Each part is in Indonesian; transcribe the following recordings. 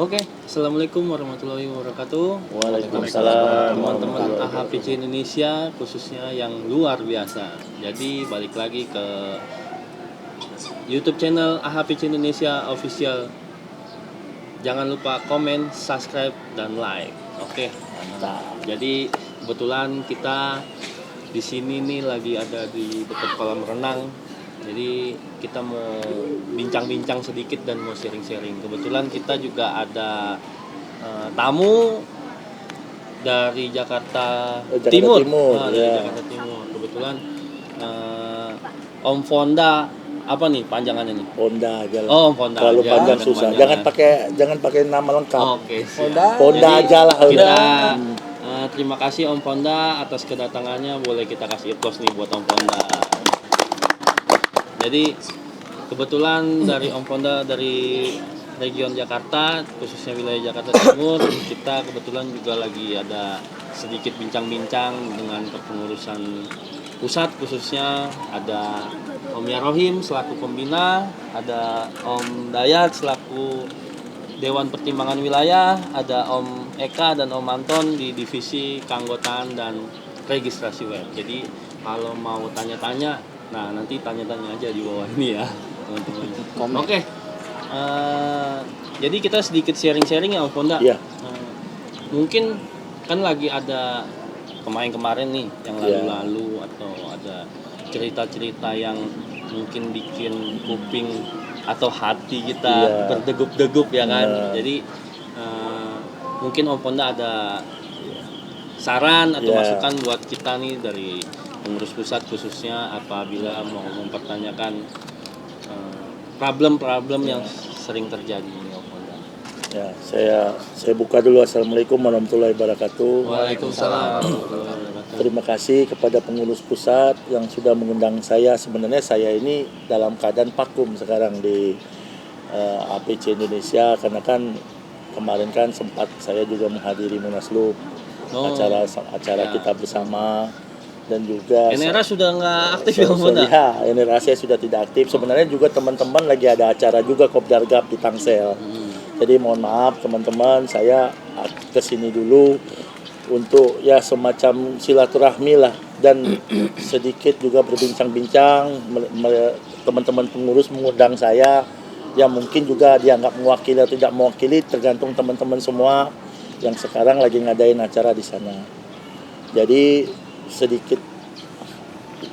Oke, Assalamualaikum warahmatullahi wabarakatuh. Waalaikumsalam Teman-teman warahmatullahi AHPC Indonesia, khususnya yang luar biasa. Jadi balik lagi ke YouTube channel AHPC Indonesia Official. Jangan lupa komen, subscribe, dan like. Oke. Jadi kebetulan kita di sini nih lagi ada di dekat kolam renang. Jadi kita mau bincang-bincang sedikit dan mau sharing-sharing. Kebetulan kita juga ada tamu dari Jakarta Timur. Dari ya. Jakarta Timur. Kebetulan Om Fonda, apa nih panjangannya nih? Honda aja lah. Oh, Om Fonda. Terlalu aja, panjang bukan susah. panjangan. Jangan pakai nama lengkap. Oke, siap. Honda Jadi, aja lah. Kita terima kasih Om Fonda atas kedatangannya. Boleh kita kasih applause nih buat Om Fonda. Jadi kebetulan dari Om Fonda dari region Jakarta, khususnya wilayah Jakarta Timur, kita kebetulan juga lagi ada sedikit bincang-bincang dengan kepengurusan pusat, khususnya ada Om Yarohim selaku pembina, ada Om Dayat selaku Dewan Pertimbangan Wilayah, ada Om Eka dan Om Anton di divisi keanggotaan dan registrasi web. Jadi kalau mau tanya-tanya, nah nanti tanya-tanya aja di bawah ini ya teman-teman. Oke. Jadi kita sedikit sharing-sharing ya Om Fonda. Iya. Mungkin kan lagi ada kemarin-kemarin nih yang lalu-lalu atau ada cerita-cerita yang mungkin bikin kuping atau hati kita berdegup-degup ya kan. Jadi mungkin Om Fonda ada saran atau masukan buat kita nih dari pengurus pusat khususnya apabila mau mempertanyakan problem-problem yang sering terjadi ini Om Fonda. Ya, saya buka dulu. Assalamualaikum warahmatullahi wabarakatuh. Waalaikumsalam. Terima kasih kepada pengurus pusat yang sudah mengundang saya. Sebenarnya saya ini dalam keadaan vakum sekarang di APC Indonesia karena kan kemarin kan sempat saya juga menghadiri Munaslup, acara kita bersama, dan juga NRA sudah nggak aktif ya Om Fonda? Ya, NRA saya sudah tidak aktif. Sebenarnya juga teman-teman lagi ada acara juga Kopdargab di Tangsel. Jadi mohon maaf teman-teman, saya kesini dulu untuk ya semacam silaturahmi lah dan sedikit juga berbincang-bincang. Teman-teman pengurus mengundang saya, ya mungkin juga dianggap mewakili atau tidak mewakili tergantung teman-teman semua yang sekarang lagi ngadain acara di sana. Jadi sedikit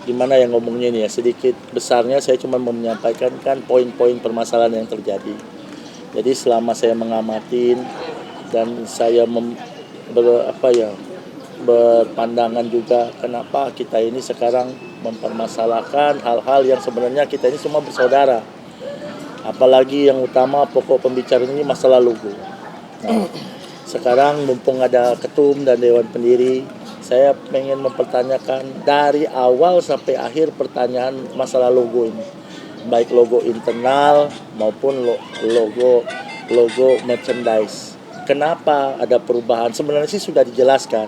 gimana yang ngomongnya ini ya, sedikit besarnya saya cuma mau menyampaikan kan poin-poin permasalahan yang terjadi. Jadi selama saya mengamati dan saya berpandangan juga kenapa kita ini sekarang mempermasalahkan hal-hal yang sebenarnya kita ini semua bersaudara. Apalagi yang utama pokok pembicaraan ini masalah logo. Nah, sekarang mumpung ada ketum dan dewan pendiri, saya pengen mempertanyakan dari awal sampai akhir pertanyaan masalah logo ini, baik logo internal maupun logo merchandise. Kenapa ada perubahan? Sebenarnya sih sudah dijelaskan,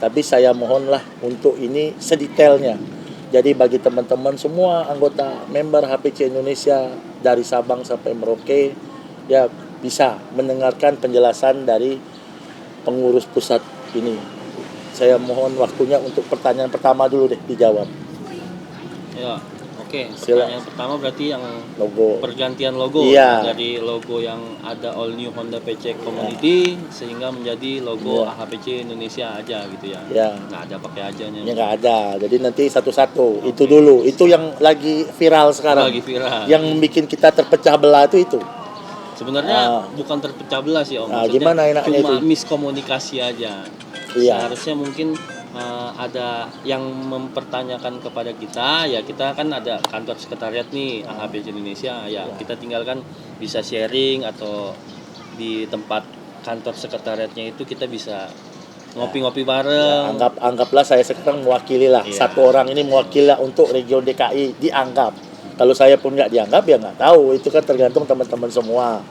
tapi saya mohonlah untuk ini sedetailnya. Jadi bagi teman-teman semua anggota member HPC Indonesia dari Sabang sampai Merauke ya bisa mendengarkan penjelasan dari pengurus pusat ini. Saya mohon waktunya untuk pertanyaan pertama dulu deh dijawab. Ya, oke. Pertanyaan pertama berarti yang logo. Pergantian logo dari logo yang ada All New Honda PC Community sehingga menjadi logo AHPC Indonesia aja gitu ya. Nggak ada pakai ajanya. Ya nggak ada. Jadi nanti satu-satu. Itu dulu. Itu yang lagi viral sekarang. Lagi viral. Yang bikin kita terpecah belah itu. Sebenarnya bukan terpecah belah sih Om. Gimana enaknya cuma itu? miskomunikasi aja. Seharusnya mungkin ada yang mempertanyakan kepada kita, ya kita kan ada kantor sekretariat nih AHPC Indonesia, ya kita tinggalkan bisa sharing atau di tempat kantor sekretariatnya itu kita bisa ngopi-ngopi bareng. Anggaplah saya sekarang mewakili lah, satu orang ini mewakili lah untuk region DKI, dianggap. Kalau saya pun nggak dianggap ya nggak tahu, itu kan tergantung teman-teman semua.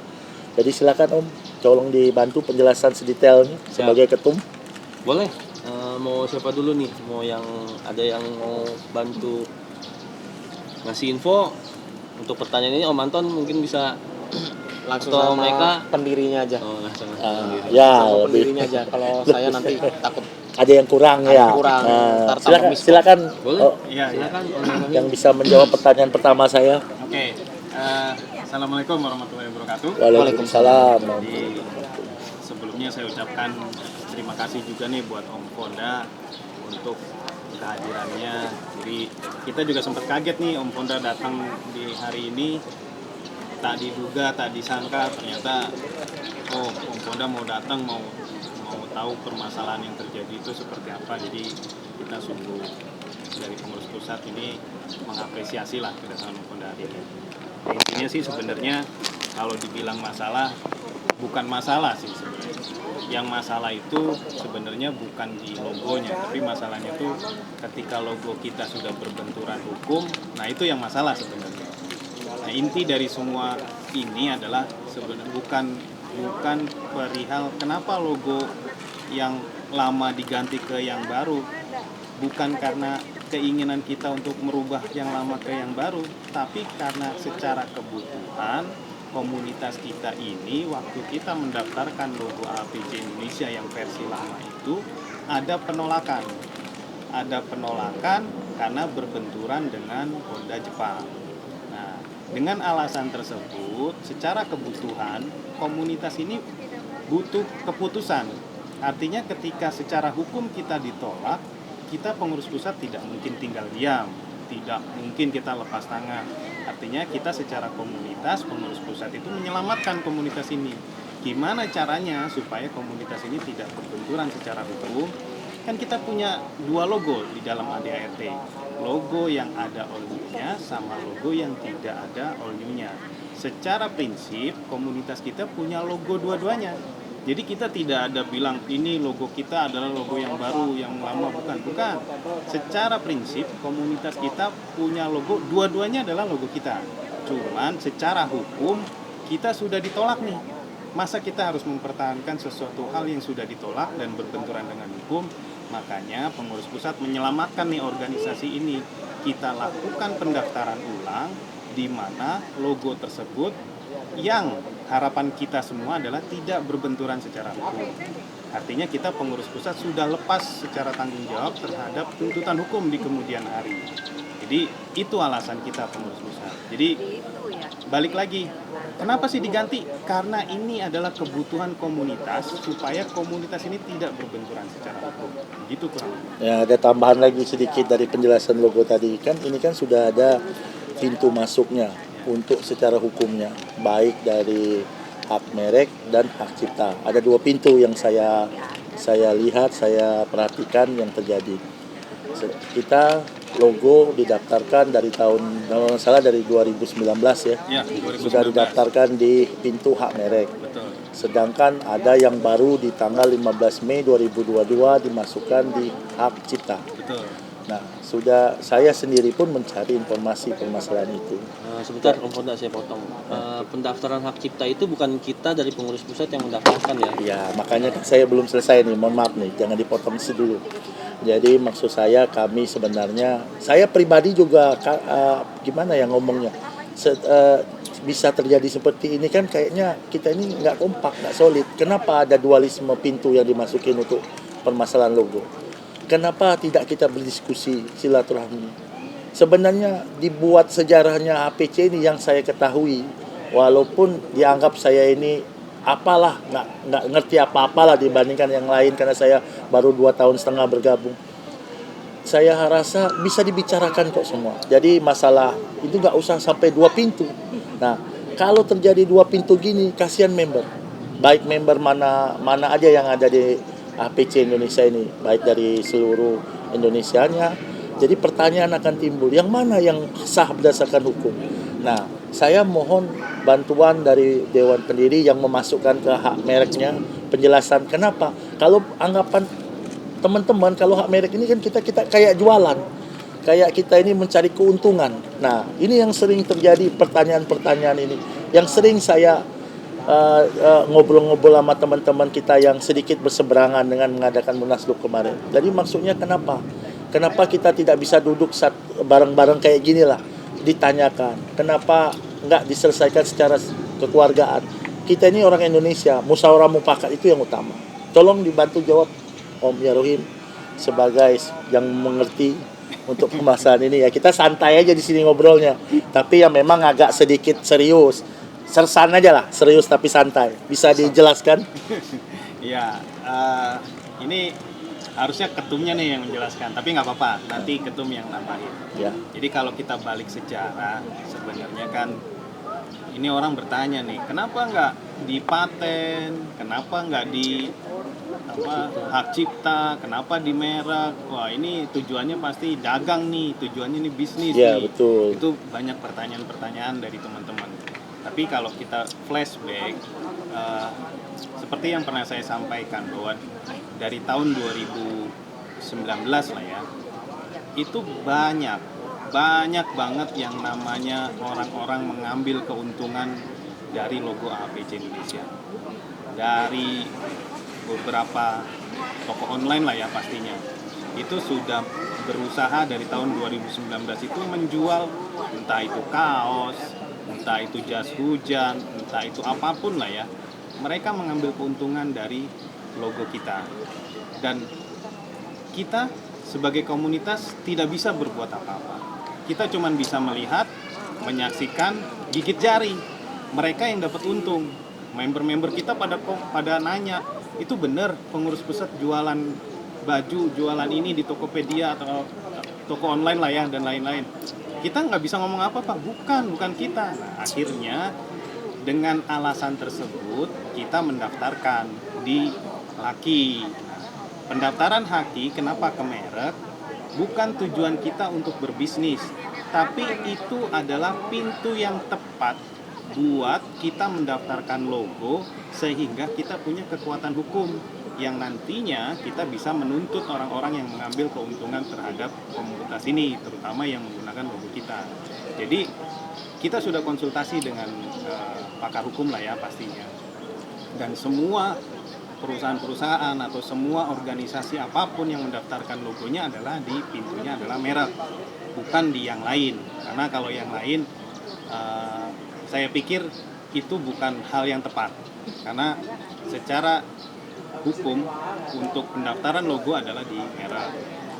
Jadi silakan Om, tolong dibantu penjelasan sedetailnya sebagai ketum. Boleh. Mau siapa dulu nih? Mau yang ada yang mau bantu ngasih info untuk pertanyaan ini Om Anton mungkin bisa langsung Atau sama mereka pendirinya aja. oh langsung Ya, Sama lebih pendirinya aja. Kalau saya nanti takut ada yang kurang ada ya. yang kurang. Ntar tambah Silakan, miskom. silakan boleh Iya, iya. silakan yang bisa menjawab pertanyaan pertama saya. Oke. Assalamualaikum warahmatullahi wabarakatuh. Waalaikumsalam. Jadi sebelumnya saya ucapkan terima kasih juga nih buat Om Fonda untuk kehadirannya. Jadi kita juga sempat kaget nih Om Fonda datang di hari ini. Tak diduga, tak disangka ternyata Om Fonda mau datang mau tahu permasalahan yang terjadi itu seperti apa. Jadi kita sungguh dari pengurus pusat ini mengapresiasi lah kedatangan Om Fonda hari ini. Intinya sih sebenarnya kalau dibilang masalah bukan masalah sih sebenarnya. Yang masalah itu sebenarnya bukan di logonya, tapi masalahnya itu ketika logo kita sudah berbenturan hukum, nah itu yang masalah sebenarnya. Nah, inti dari semua ini adalah sebenarnya bukan perihal kenapa logo yang lama diganti ke yang baru, bukan karena keinginan kita untuk merubah yang lama ke yang baru, tapi karena secara kebutuhan komunitas kita ini waktu kita mendaftarkan logo APC Indonesia yang versi lama itu ada penolakan karena berbenturan dengan Honda Jepang. Nah, dengan alasan tersebut secara kebutuhan komunitas ini butuh keputusan. Artinya ketika secara hukum kita ditolak, kita pengurus pusat tidak mungkin tinggal diam, tidak mungkin kita lepas tangan. Artinya kita secara komunitas, pengurus pusat itu menyelamatkan komunitas ini. Gimana caranya supaya komunitas ini tidak berbenturan secara hukum? Kan kita punya dua logo di dalam ADART. Logo yang ada all new-nya sama logo yang tidak ada all new-nya. Secara prinsip, komunitas kita punya logo dua-duanya. Jadi kita tidak ada bilang ini logo kita adalah logo yang baru, yang lama, bukan. Secara prinsip komunitas kita punya logo, dua-duanya adalah logo kita. Cuman secara hukum kita sudah ditolak nih. Masa kita harus mempertahankan sesuatu hal yang sudah ditolak dan berbenturan dengan hukum? Makanya pengurus pusat menyelamatkan nih organisasi ini. Kita lakukan pendaftaran ulang di mana logo tersebut yang harapan kita semua adalah tidak berbenturan secara hukum. Artinya kita pengurus pusat sudah lepas secara tanggung jawab terhadap tuntutan hukum di kemudian hari. Jadi itu alasan kita pengurus pusat. Jadi balik lagi, kenapa sih diganti? Karena ini adalah kebutuhan komunitas supaya komunitas ini tidak berbenturan secara hukum. Gitu kurang lebih. Ya, ada tambahan lagi sedikit dari penjelasan logo tadi. Kan ini kan sudah ada pintu masuknya untuk secara hukumnya, baik dari hak merek dan hak cipta. Ada dua pintu yang saya lihat, saya perhatikan yang terjadi. Kita logo didaftarkan dari tahun, kalau nggak salah dari 2019 ya. Ya, 2019. Sudah didaftarkan di pintu hak merek. Betul. Sedangkan ada yang baru di tanggal 15 Mei 2022 dimasukkan di hak cipta. Betul. Nah, sudah saya sendiri pun mencari informasi permasalahan itu. sebentar Om Fonda saya potong. Pendaftaran hak cipta itu bukan kita dari pengurus pusat yang mendaftarkan ya? Ya, makanya saya belum selesai nih, mohon maaf nih, jangan dipotong dulu. Jadi maksud saya kami sebenarnya, saya pribadi juga gimana ya ngomongnya, bisa terjadi seperti ini kan kayaknya kita ini nggak kompak, nggak solid. Kenapa ada dualisme pintu yang dimasukin untuk permasalahan logo? Kenapa tidak kita berdiskusi silaturahmi? Sebenarnya dibuat sejarahnya APC ini yang saya ketahui, walaupun dianggap saya ini apalah, nggak ngerti apa-apalah dibandingkan yang lain karena saya baru 2 tahun setengah bergabung. Saya rasa bisa dibicarakan kok semua. Jadi masalah itu nggak usah sampai 2 pintu. Nah, kalau terjadi 2 pintu gini, kasihan member. Baik member mana aja yang ada di APC Indonesia ini, baik dari seluruh Indonesianya. Jadi pertanyaan akan timbul, yang mana yang sah berdasarkan hukum? Nah, saya mohon bantuan dari Dewan Pendiri yang memasukkan ke hak mereknya penjelasan kenapa. Kalau anggapan teman-teman, kalau hak merek ini kan kita kayak jualan, kayak kita ini mencari keuntungan. Nah, ini yang sering terjadi pertanyaan-pertanyaan ini, yang sering saya ngobrol-ngobrol sama teman-teman kita yang sedikit berseberangan dengan mengadakan Munaslup kemarin. Jadi maksudnya kenapa kita tidak bisa duduk bareng-bareng kayak gini lah, ditanyakan kenapa nggak diselesaikan secara kekeluargaan. kita ini orang Indonesia, musyawarah mufakat itu yang utama. Tolong dibantu jawab Om Yarohim sebagai yang mengerti untuk pembahasan ini ya. Kita santai aja di sini ngobrolnya, tapi ya memang agak sedikit serius. Sersan aja lah, serius tapi santai. Bisa dijelaskan? Ya, ini harusnya ketumnya nih yang menjelaskan, tapi nggak apa-apa, nanti ketum yang nambahin. Ya. Jadi kalau kita balik sejarah, sebenarnya kan ini orang bertanya nih, kenapa nggak dipaten, kenapa nggak di hak cipta, kenapa di merek? Wah, ini tujuannya pasti dagang nih, tujuannya nih bisnis Ya, nih. betul. Itu banyak pertanyaan-pertanyaan dari teman-teman. Tapi kalau kita flashback, seperti yang pernah saya sampaikan bahwa dari tahun 2019 lah ya, itu banyak banget yang namanya orang-orang mengambil keuntungan dari logo AAPC Indonesia. Dari beberapa toko online lah ya pastinya. Itu sudah berusaha dari tahun 2019 itu menjual entah itu kaos, entah itu jas hujan, entah itu apapun lah ya. Mereka mengambil keuntungan dari logo kita. Dan kita sebagai komunitas tidak bisa berbuat apa-apa. Kita cuma bisa melihat, menyaksikan, gigit jari. Mereka yang dapat untung. Member-member kita pada nanya, itu benar pengurus pusat jualan baju, jualan ini di Tokopedia atau toko online lah ya dan lain-lain. Kita nggak bisa ngomong apa Pak, bukan kita. Nah, akhirnya dengan alasan tersebut kita mendaftarkan di Haki. Pendaftaran Haki kenapa ke merek? Bukan tujuan kita untuk berbisnis, tapi itu adalah pintu yang tepat buat kita mendaftarkan logo sehingga kita punya kekuatan hukum yang nantinya kita bisa menuntut orang-orang yang mengambil keuntungan terhadap komunitas ini, terutama yang menggunakan logo kita. Jadi kita sudah konsultasi dengan pakar hukum lah ya pastinya. Dan semua perusahaan-perusahaan atau semua organisasi apapun yang mendaftarkan logonya adalah di pintunya adalah merek, bukan di yang lain. Karena kalau yang lain saya pikir itu bukan hal yang tepat. Karena secara hukum untuk pendaftaran logo adalah di merek.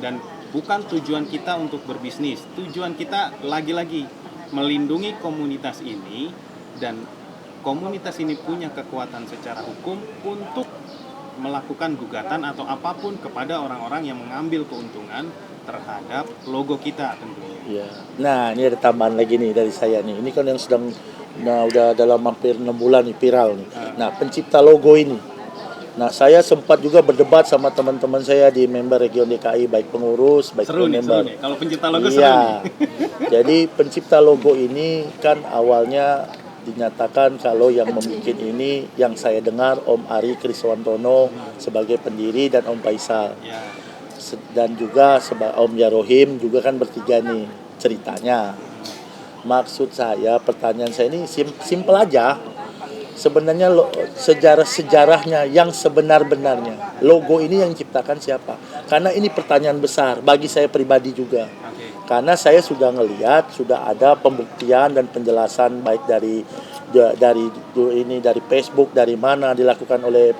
Dan bukan tujuan kita untuk berbisnis. Tujuan kita lagi-lagi melindungi komunitas ini, dan komunitas ini punya kekuatan secara hukum untuk melakukan gugatan atau apapun kepada orang-orang yang mengambil keuntungan terhadap logo kita tentunya. Ya. Nah, ini ada tambahan lagi nih dari saya nih. Ini kan yang sedang udah dalam hampir 6 bulan nih viral nih. Nah, pencipta logo ini. Nah, saya sempat juga berdebat sama teman-teman saya di member Region DKI, baik pengurus, baik Seru member. nih. Kalau pencipta logo seru Iya. nih. Jadi pencipta logo ini kan awalnya dinyatakan kalau yang membuat ini yang saya dengar Om Ari Kriswantono sebagai pendiri dan Om Faisal. Ya. Dan juga Om Yarohim juga kan bertiga nih ceritanya. Maksud saya, pertanyaan saya ini simpel aja. Sebenarnya sejarahnya yang sebenar-benarnya. Logo ini yang ciptakan siapa? Karena ini pertanyaan besar bagi saya pribadi juga. Karena saya sudah ngelihat, sudah ada pembuktian dan penjelasan baik dari Facebook, dari mana dilakukan oleh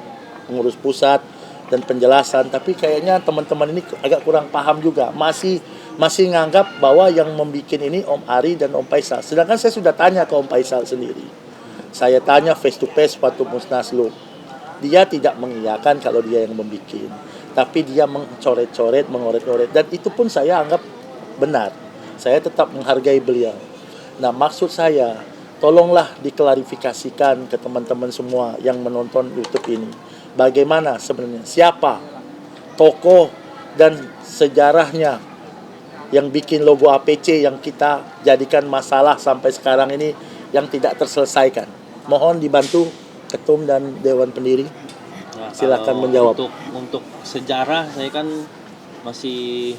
pengurus pusat dan penjelasan. Tapi kayaknya teman-teman ini agak kurang paham juga. Masih nganggap bahwa yang membuat ini Om Ari dan Om Faisal. Sedangkan saya sudah tanya ke Om Faisal sendiri. Saya tanya face to face waktu Musnaslup. Dia tidak mengiyakan kalau dia yang membuat. Tapi dia mencoret-coret, mengoret-oret. Dan itu pun saya anggap benar. Saya tetap menghargai beliau. Nah, maksud saya, tolonglah diklarifikasikan ke teman-teman semua yang menonton YouTube ini. Bagaimana sebenarnya, siapa tokoh dan sejarahnya yang bikin logo APC yang kita jadikan masalah sampai sekarang ini yang tidak terselesaikan. Mohon dibantu ketum dan dewan pendiri. Nah, silakan kalau menjawab. Untuk sejarah saya kan masih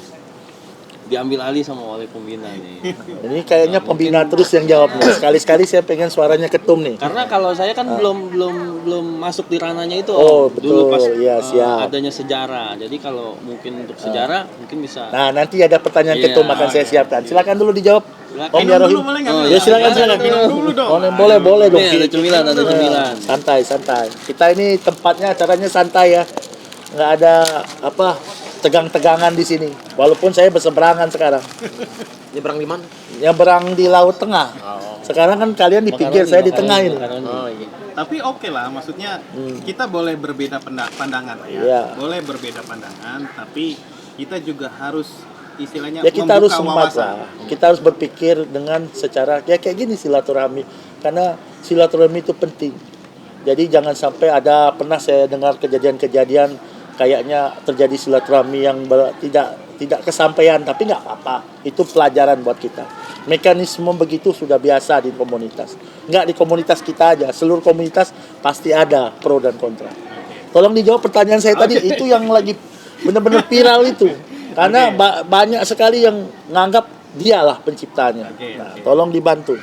diambil alih sama oleh pembina nih. Ini kayaknya pembina terus yang jawab nih. Sekali-sekali saya pengen suaranya ketum nih. Karena kalau saya kan belum masuk di ranahnya itu. Oh, Dulu pas betul. Iya, siap. adanya sejarah. Jadi kalau mungkin untuk sejarah mungkin bisa. Nah, nanti ada pertanyaan Iya, ketum akan saya siapkan. Silakan dulu dijawab. Om Minum Yarohim. dulu boleh nggak? Oh, Ya silakan silakan. silakan. Minum dulu dong. Oh, boleh dong. Nih, ada cemilan, ada cemilan. Santai santai. Kita ini tempatnya acaranya santai ya. Nggak ada apa tegang-tegangan di sini. Walaupun saya berseberangan sekarang. Nyebrang di mana? Nyebrang di Laut Tengah. Oh. Sekarang kan kalian di pinggir, saya di tengah ini. Oh iya. Tapi oke lah, maksudnya kita boleh berbeda pandangan ya. Iya. Boleh berbeda pandangan, tapi kita juga harus istilahnya Ya kita harus membuka smart wawasan. lah. Kita harus berpikir dengan secara ya kayak gini silaturahmi. Karena silaturahmi itu penting. Jadi jangan sampai ada pernah saya dengar kejadian-kejadian kayaknya terjadi silaturahmi yang tidak kesampaian, tapi nggak apa-apa. Itu pelajaran buat kita. Mekanisme begitu sudah biasa di komunitas. Nggak di komunitas kita aja, seluruh komunitas pasti ada pro dan kontra. Tolong dijawab pertanyaan saya tadi, itu yang lagi benar-benar viral itu. Karena banyak sekali yang nganggap dialah penciptanya. Nah, tolong dibantu.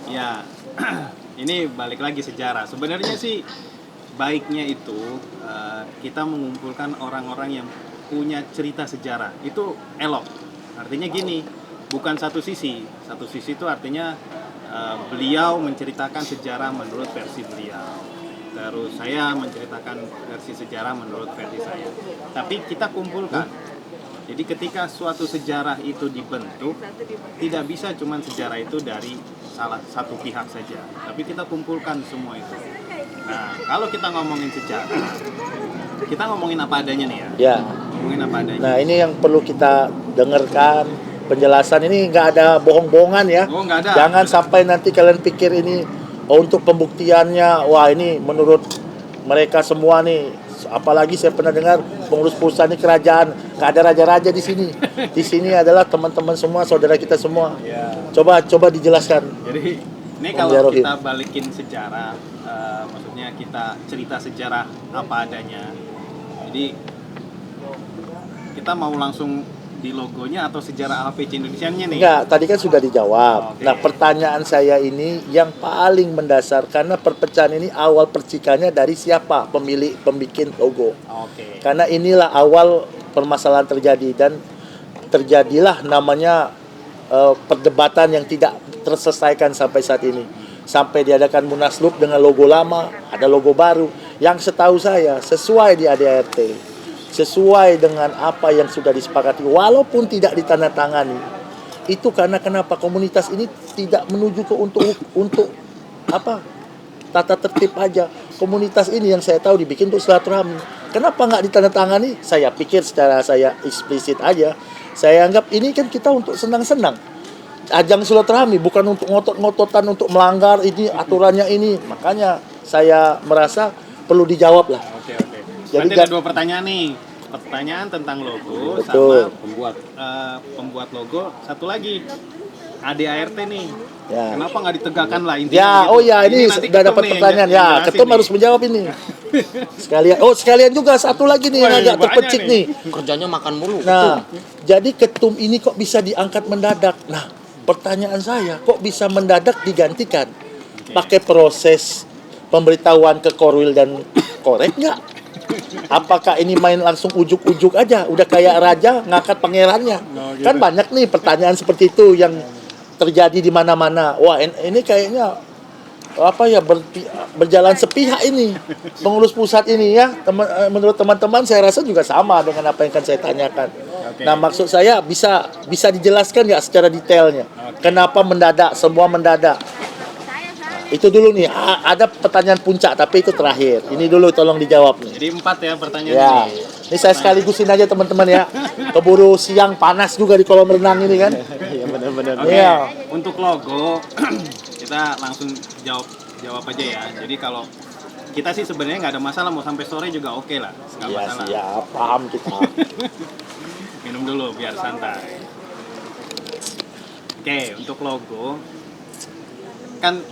Ya, ini balik lagi sejarah. Sebenarnya sih baiknya itu kita mengumpulkan orang-orang yang punya cerita sejarah. Itu elok. Artinya gini, bukan satu sisi. Satu sisi itu artinya beliau menceritakan sejarah menurut versi beliau. Terus saya menceritakan versi sejarah menurut versi saya. Tapi kita kumpulkan. Jadi ketika suatu sejarah itu dibentuk, tidak bisa cuma sejarah itu dari salah satu pihak saja. Tapi kita kumpulkan semua itu. Nah, kalau kita ngomongin sejarah, kita ngomongin apa adanya nih ya. Ya. Ngomongin apa adanya. Nah, ini yang perlu kita dengarkan. Penjelasan ini nggak ada bohong-bohongan ya. Oh, nggak ada. Jangan sampai nanti kalian pikir ini untuk pembuktiannya, wah ini menurut mereka semua nih. Apalagi saya pernah dengar pengurus pusat ini kerajaan, nggak ada raja-raja di sini. Di sini adalah teman-teman semua, saudara kita semua. Ya. Coba dijelaskan. Jadi ini Om kalau Yarohim. kita balikin sejarah, maksudnya kita cerita sejarah apa adanya. Jadi kita mau langsung di logonya atau sejarah AHPC Indonesianya nih? Enggak, tadi kan sudah dijawab. Oke. Nah, pertanyaan saya ini yang paling mendasar karena perpecahan ini awal percikannya dari siapa pembikin logo. Oke. Karena inilah awal permasalahan terjadi dan terjadilah namanya perdebatan yang tidak terselesaikan sampai saat ini. Sampai diadakan munaslup dengan logo lama, ada logo baru yang setahu saya sesuai di ADART. Sesuai dengan apa yang sudah disepakati walaupun tidak ditandatangani. Itu karena kenapa komunitas ini tidak menuju ke untuk apa? Tata tertib aja. Komunitas ini yang saya tahu dibikin untuk silaturahmi. Kenapa nggak ditandatangani? Saya pikir secara saya eksplisit aja. Saya anggap ini kan kita untuk senang-senang. Ajang silaturahmi bukan untuk ngotot-ngototan untuk melanggar ini aturannya ini. Makanya saya merasa perlu dijawab lah. Oke. Jadi Berarti ada dua pertanyaan nih. Pertanyaan tentang logo Betul. sama pembuat logo. Satu lagi ADART nih. Ya. Kenapa nggak ditegakkan lah intinya? Ya, begitu. oh ya ini nanti sudah Ketum dapat nih pertanyaan. yang Ya, jelasin ketum nih. harus menjawab ini. Sekalian satu lagi nih yang Wah, agak banyak terpecik nih. nih. Kerjanya makan mulu. Nah, jadi ketum ini kok bisa diangkat mendadak? Nah, pertanyaan saya, kok bisa mendadak digantikan? Pakai proses pemberitahuan ke Korwil dan Korek nggak? Apakah ini main langsung ujuk-ujuk aja? Udah kayak raja ngangkat pangerannya? Kan banyak nih pertanyaan seperti itu yang terjadi di mana-mana. Wah, ini kayaknya apa ya berjalan sepihak ini pengurus pusat ini ya. Menurut teman-teman saya rasa juga sama dengan apa yang akan saya tanyakan. Nah, maksud saya bisa dijelaskan nggak secara detailnya? Kenapa mendadak? Semua mendadak. Itu dulu nih, ada pertanyaan puncak tapi itu terakhir. Ini dulu tolong dijawab nih. Jadi 4 ya pertanyaan Ya, ini. ini saya sekaligusin aja teman-teman ya. Keburu siang panas juga di kolam renang ini kan. Iya benar-benar. Oke, Iya. untuk logo kita langsung jawab aja ya. Jadi kalau kita sih sebenarnya nggak ada masalah, mau sampai sore juga oke lah, nggak Iya masalah. siap, paham kita. Minum dulu biar santai. Oke, untuk logo kan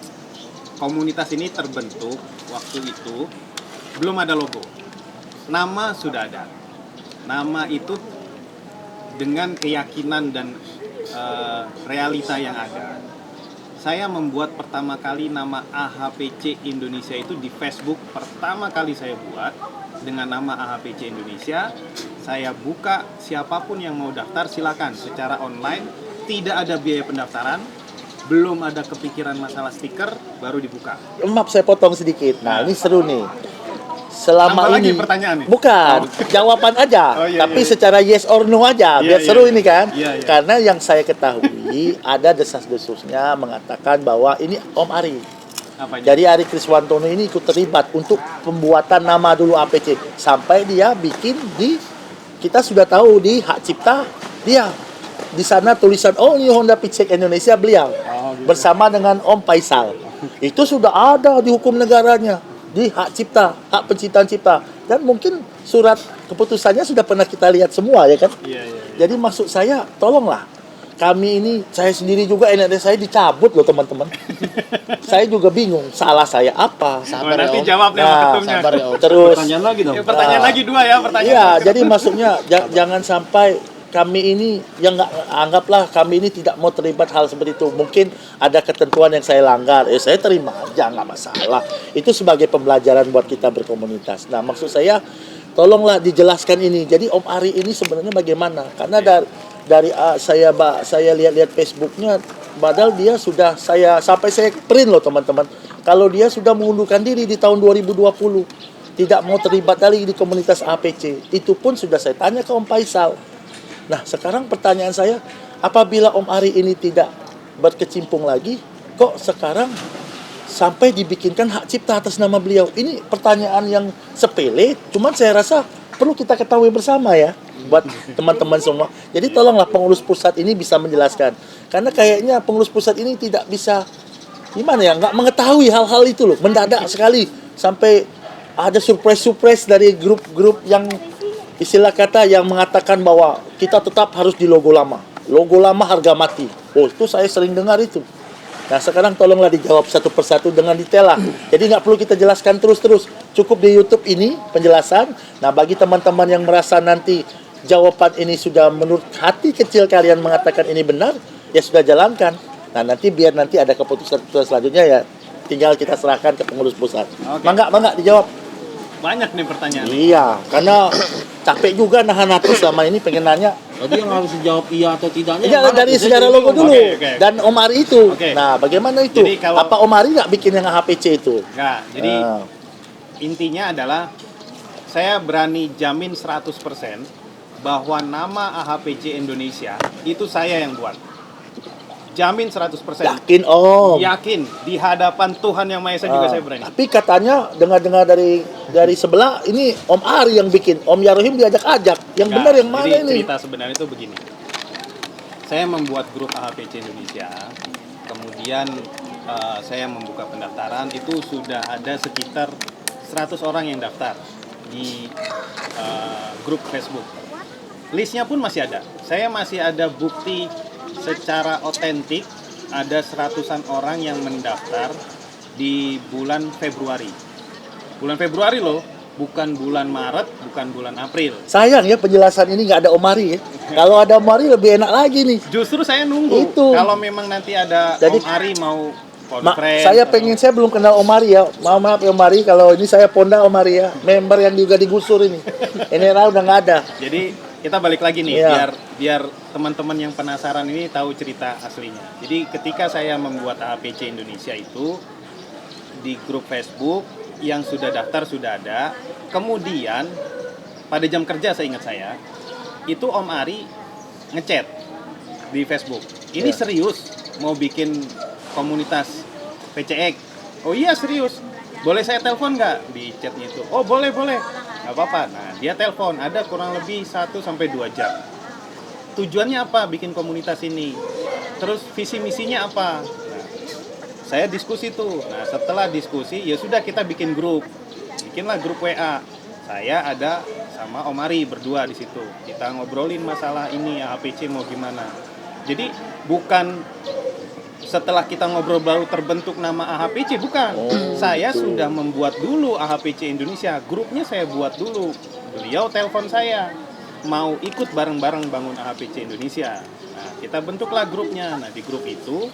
komunitas ini terbentuk waktu itu belum ada logo. Nama sudah ada. Nama itu dengan keyakinan dan realita yang ada. Saya membuat pertama kali nama AHPC Indonesia itu di Facebook. Pertama kali saya buat dengan nama AHPC Indonesia. Saya buka, siapapun yang mau daftar silakan secara online. Tidak ada biaya pendaftaran. belum ada kepikiran masalah stiker, baru dibuka. Maaf saya potong sedikit. Nah, ini seru nih. Selama Tambah lagi ini pertanyaan nih? bukan jawaban aja, Oh, iya, tapi iya. secara yes or no aja, Iya, biar seru iya. ini kan. Iya, iya. Karena yang saya ketahui ada desas-desusnya mengatakan bahwa ini Om Ari. Apanya? Jadi Ari Kriswantono ini ikut terlibat untuk pembuatan nama dulu APC sampai dia bikin di, kita sudah tahu di hak cipta dia di sana tulisan oh ini Honda Pitchek Indonesia beliau bersama dengan Om Faisal. Itu sudah ada di hukum negaranya, di hak cipta, hak penciptaan cipta, dan mungkin surat keputusannya sudah pernah kita lihat semua ya kan. Iya, iya. Jadi maksud saya tolonglah kami ini, saya sendiri juga NRD saya dicabut loh teman-teman. Saya juga bingung salah saya apa. Oh, nanti Om. jawab nih sama Nah, ketumnya. Sabar ya Om. Terus Pertanyaan lagi dong. Ya, pertanyaan Nah. lagi 2 ya, pertanyaan. iya, jadi maksudnya jangan sampai kami ini yang nggak, anggaplah kami ini tidak mau terlibat hal seperti itu. Mungkin ada ketentuan yang saya langgar, saya terima aja, nggak masalah. Itu sebagai pembelajaran buat kita berkomunitas. Nah, maksud saya tolonglah dijelaskan ini. Jadi Om Ari ini sebenarnya bagaimana? Karena dari saya lihat-lihat Facebooknya, padahal dia sudah sampai saya print loh teman-teman. Kalau dia sudah mengundurkan diri di tahun 2020, tidak mau terlibat lagi di komunitas APC. Itu pun sudah saya tanya ke Om Faisal. Nah, sekarang pertanyaan saya, apabila Om Ari ini tidak berkecimpung lagi, kok sekarang sampai dibikinkan hak cipta atas nama beliau? Ini pertanyaan yang sepele, cuman saya rasa perlu kita ketahui bersama ya, buat teman-teman semua. Jadi tolonglah pengurus pusat ini bisa menjelaskan. Karena kayaknya pengurus pusat ini tidak bisa, gimana ya, nggak mengetahui hal-hal itu loh, mendadak sekali. Sampai ada surprise-surprise dari grup-grup yang istilah kata yang mengatakan bahwa kita tetap harus di logo lama. Logo lama harga mati. Oh, itu saya sering dengar itu. Nah, sekarang tolonglah dijawab satu persatu dengan detail lah. Jadi nggak perlu kita jelaskan terus-terus. Cukup di YouTube ini penjelasan. Nah, bagi teman-teman yang merasa nanti jawaban ini sudah menurut hati kecil kalian mengatakan ini benar, ya sudah jalankan. Nah, nanti nanti ada keputusan selanjutnya ya tinggal kita serahkan ke pengurus pusat. Oke. Mangga dijawab. Banyak nih pertanyaan. Iya, karena capek juga nahan hati selama ini pengen nanya. Tadi yang harus dijawab iya atau tidaknya. Iya, yang mana? dari Biasanya sejarah jadi logo bingung. dulu. Oke. Dan Om Ari itu. Oke. Nah, bagaimana itu? Jadi kalau- Apa Om Ari nggak bikin yang HPC itu? Enggak, jadi Nah, intinya adalah saya berani jamin 100% bahwa nama AHPC Indonesia itu saya yang buat. Jamin 100%. yakin Om. Yakin di hadapan Tuhan Yang Maha Esa juga saya berani. Tapi katanya dengar-dengar dari sebelah ini Om Ari yang bikin. Om Yarohim diajak-ajak. Yang Enggak, benar yang mana jadi ini? cerita sebenarnya itu begini. Saya membuat grup AHPC Indonesia, kemudian saya membuka pendaftaran, itu sudah ada sekitar 100 orang yang daftar di grup Facebook. Listnya pun masih ada. Saya masih ada bukti secara otentik ada 100-an orang yang mendaftar di bulan Februari. Bulan Februari loh, bukan bulan Maret, bukan bulan April. Sayang ya penjelasan ini nggak ada Om Ari ya. Kalau ada Om Ari lebih enak lagi nih. Justru saya nunggu. Itu. Kalau memang nanti ada Jadi- Om Ari mau conference Saya atau- saya belum kenal Om Ari ya. Maaf ya Om Ari, kalau ini saya Ponda Om Ari ya. Member yang juga digusur ini. Ini udah nggak ada. Jadi kita balik lagi nih Iya. biar teman-teman yang penasaran ini tahu cerita aslinya. Jadi ketika saya membuat AHPC Indonesia itu di grup Facebook yang sudah daftar sudah ada. Kemudian pada jam kerja saya ingat saya itu Om Ari ngechat di Facebook. Ini Iya. serius mau bikin komunitas PCX. Oh iya serius. Boleh saya telepon nggak di chatnya itu? Oh boleh. Nggak apa-apa. Nah dia telepon. Ada kurang lebih 1-2 jam. Tujuannya apa bikin komunitas ini? Terus visi misinya apa? Nah, saya diskusi tuh. Nah setelah diskusi ya sudah kita bikin grup. Bikinlah grup WA. Saya ada sama Om Ari berdua di situ. Kita ngobrolin masalah ini AHPC mau gimana. Jadi bukan setelah kita ngobrol baru terbentuk nama AHPC, bukan. Saya sudah membuat dulu AHPC Indonesia, grupnya saya buat dulu. Beliau telepon saya, mau ikut bareng-bareng bangun AHPC Indonesia. Nah, kita bentuklah grupnya. Nah, di grup itu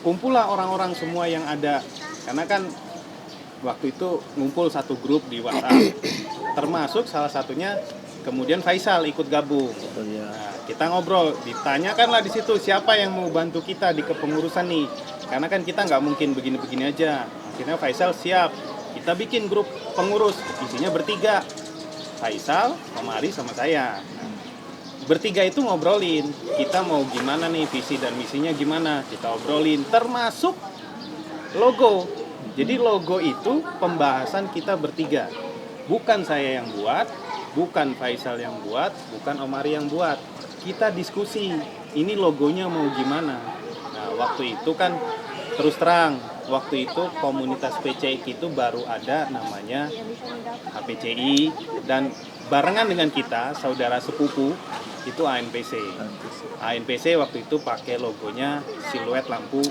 kumpullah orang-orang semua yang ada. Karena kan waktu itu ngumpul satu grup di WhatsApp. Termasuk salah satunya kemudian Faisal ikut gabung. Oh, iya. Nah, kita ngobrol, ditanyakanlah di situ siapa yang mau bantu kita di kepengurusan nih. Karena kan kita nggak mungkin begini-begini aja. Akhirnya Faisal siap. Kita bikin grup pengurus, isinya bertiga. Faisal, Om Ari, sama saya. Nah, bertiga itu ngobrolin, kita mau gimana nih, visi dan misinya gimana. Kita obrolin, termasuk logo. Jadi logo itu pembahasan kita bertiga. Bukan saya yang buat, bukan Faisal yang buat, bukan Om Ari yang buat. Kita diskusi, ini logonya mau gimana. Nah, waktu itu kan terus terang, waktu itu komunitas PCI itu baru ada namanya HPCI, dan barengan dengan kita, saudara sepupu, itu ANPC. ANPC waktu itu pakai logonya siluet lampu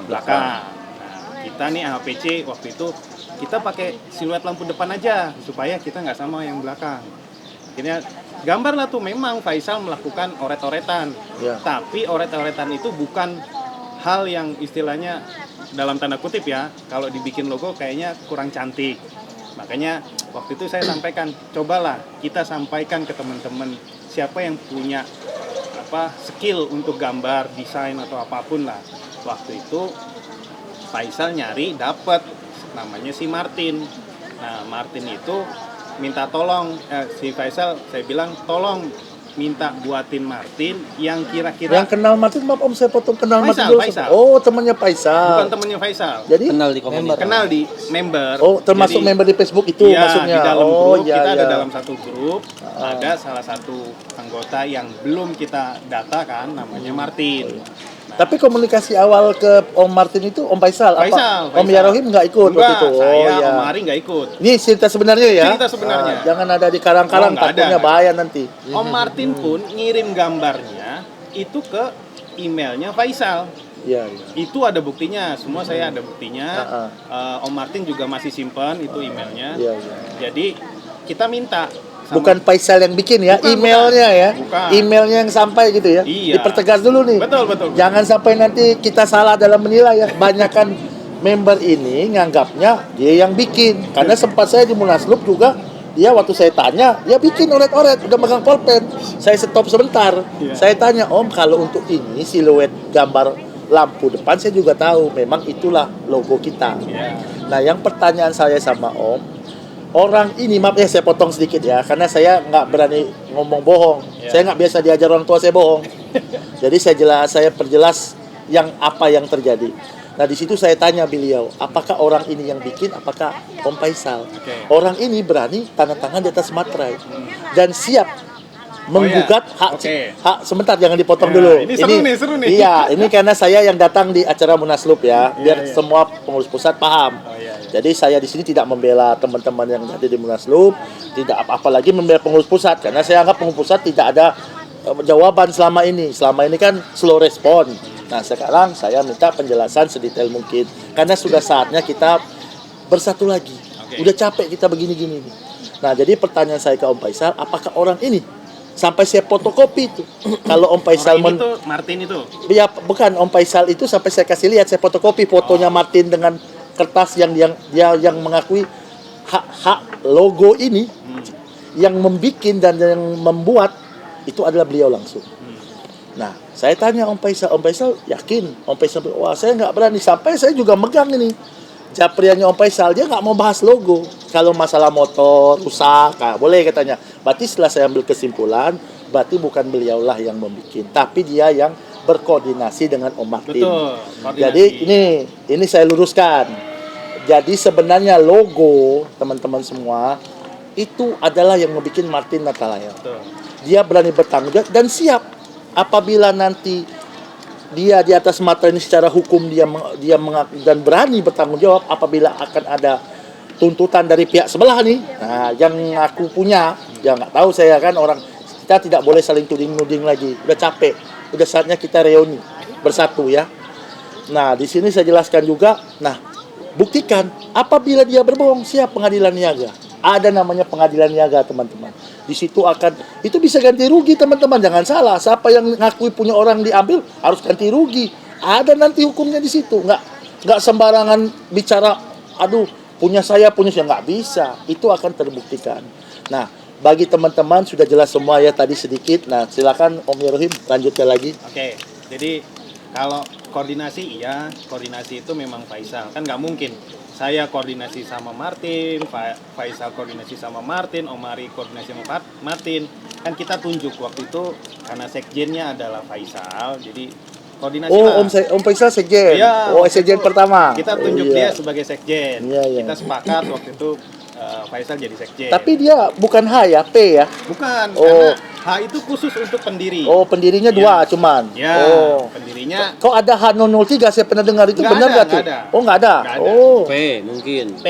belakang. Nah, kita nih HPC waktu itu kita pakai siluet lampu depan aja supaya kita nggak sama yang belakang. Akhirnya gambar lah tuh, memang Faisal melakukan oret-oretan, Ya. tapi oret-oretan itu bukan hal yang istilahnya dalam tanda kutip ya, kalau dibikin logo kayaknya kurang cantik. Makanya waktu itu saya sampaikan, cobalah kita sampaikan ke teman-teman siapa yang punya skill untuk gambar, desain atau apapun lah. Waktu itu Faisal nyari dapet namanya si Martin. Nah, Martin itu minta tolong, si Faisal saya bilang tolong minta buatin Martin yang kira-kira Yang kenal Martin, maaf Om, saya potong, kenal Faisal, Martin dulu. Faisal. Oh, temannya Faisal. bukan temennya Faisal, Jadi Kenal di komunitas. kenal di member. oh, termasuk Jadi, member di Facebook itu iya, maksudnya. di dalam oh, grup, iya, kita ada iya. dalam satu grup, ada salah satu anggota yang belum kita data kan, namanya Martin. Tapi komunikasi awal ke Om Martin itu Om Faisal, Faisal, apa? Om Yarohim nggak ikut waktu Enggak, itu. Oh, saya, iya. Om Ari nggak ikut. Ini cerita sebenarnya ya. Cerita sebenarnya. Jangan ada di karang-karang, Oh, nggak takutnya ada. bahaya nanti. Om Martin pun ngirim gambarnya itu ke emailnya Faisal. Iya, iya. Itu ada buktinya, semua saya ada buktinya. Ah, Om Martin juga masih simpan itu emailnya. Iya, iya. Jadi kita minta sama- Bukan Faisal yang bikin ya, Bukan, emailnya ya. Bukan. Emailnya yang sampai gitu ya. Iya. Dipertegas dulu nih. Betul. Jangan sampai nanti kita salah dalam menilai ya. Kebanyakan member ini nganggapnya dia yang bikin. Karena sempat saya di Munaslup juga, dia waktu saya tanya, dia bikin oret-oret, udah megang pulpen. Saya stop sebentar. Iya. Saya tanya, Om, kalau untuk ini siluet gambar lampu depan saya juga tahu, memang itulah logo kita. Iya. Nah, yang pertanyaan saya sama Om, orang ini, maaf ya saya potong sedikit ya, karena saya nggak berani ngomong bohong. Ya. Saya nggak biasa diajar orang tua saya bohong. Jadi saya perjelas apa yang terjadi. Nah, di situ saya tanya beliau, apakah orang ini yang bikin, apakah Om Faisal? Oke. Orang ini berani tanda tangan di atas materai dan siap menggugat hak. Oke. Hak sebentar, jangan dipotong Ya, dulu. ini seru nih. Iya, ini karena saya yang datang di acara Munaslup ya, biar iya. semua pengurus pusat paham. Oh, iya. Jadi saya di sini tidak membela teman-teman yang ada di Munaslup, tidak apalagi membela pengurus pusat, karena saya anggap pengurus pusat tidak ada jawaban selama ini. Selama ini kan slow respon. Nah, sekarang saya minta penjelasan sedetail mungkin, karena sudah saatnya kita bersatu lagi. Oke. Udah capek kita begini-gini nih. Nah, jadi pertanyaan saya ke Om Faisal, apakah orang ini sampai saya fotokopi itu? Kalau Om Faisal Orang itu Martin itu. ya bukan, Om Faisal itu sampai saya kasih lihat, saya fotokopi fotonya Martin dengan kertas yang dia yang mengakui hak logo ini, yang membikin dan yang membuat itu adalah beliau langsung. Nah, saya tanya Om Faisal yakin? Om Faisal, wah saya nggak berani, sampai saya juga megang ini Japriannya Om Faisal, dia nggak mau bahas logo. Kalau masalah motor rusak, nah, boleh katanya. Berarti setelah saya ambil kesimpulan, berarti bukan beliaulah yang membuat, tapi dia yang berkoordinasi dengan Om Martin. Betul. koordinasi. Jadi ini saya luruskan. Jadi sebenarnya logo teman-teman semua itu adalah yang membuat Martin Natalaya. Betul. Dia berani bertanggung jawab dan siap apabila nanti dia di atas materi ini secara hukum dia mengaku dan berani bertanggung jawab apabila akan ada tuntutan dari pihak sebelah nih. Nah, yang aku punya, ya nggak tahu saya kan, orang kita tidak boleh saling tuding-nuding lagi. Udah capek, udah saatnya kita reuni bersatu ya. Nah, di sini saya jelaskan juga. Nah, buktikan apabila dia berbohong, siap pengadilan niaga. Ada namanya pengadilan niaga, teman-teman. Di situ itu bisa ganti rugi, teman-teman. Jangan salah, siapa yang ngakui punya orang diambil harus ganti rugi. Ada nanti hukumnya di situ. Nggak sembarangan bicara, aduh, punya saya, nggak bisa. Itu akan terbuktikan. Nah, bagi teman-teman sudah jelas semua ya tadi sedikit. Nah, silakan Om Yerohim lanjutkan lagi. Oke, jadi kalau koordinasi iya, koordinasi itu memang Faisal. Kan nggak mungkin saya koordinasi sama Martin, Faisal koordinasi sama Martin, Omari koordinasi sama Martin. Kan kita tunjuk waktu itu karena sekjennya adalah Faisal, jadi koordinasi lah. Om Faisal sekjen. Iya, Sekjen pertama. Kita tunjuk Iya. dia sebagai sekjen. Iya, iya. Kita sepakat waktu itu Faisal jadi sekjen. Tapi dia bukan H ya, P ya. bukan, Oh. karena H itu khusus untuk pendiri. Oh, pendirinya dua cuman. Ya, Oh. pendirinya Kok ada H003 saya pernah dengar itu Nggak benar ada, nggak tuh? nggak ada. Oh, nggak ada. Nggak ada. Oh. P mungkin. P,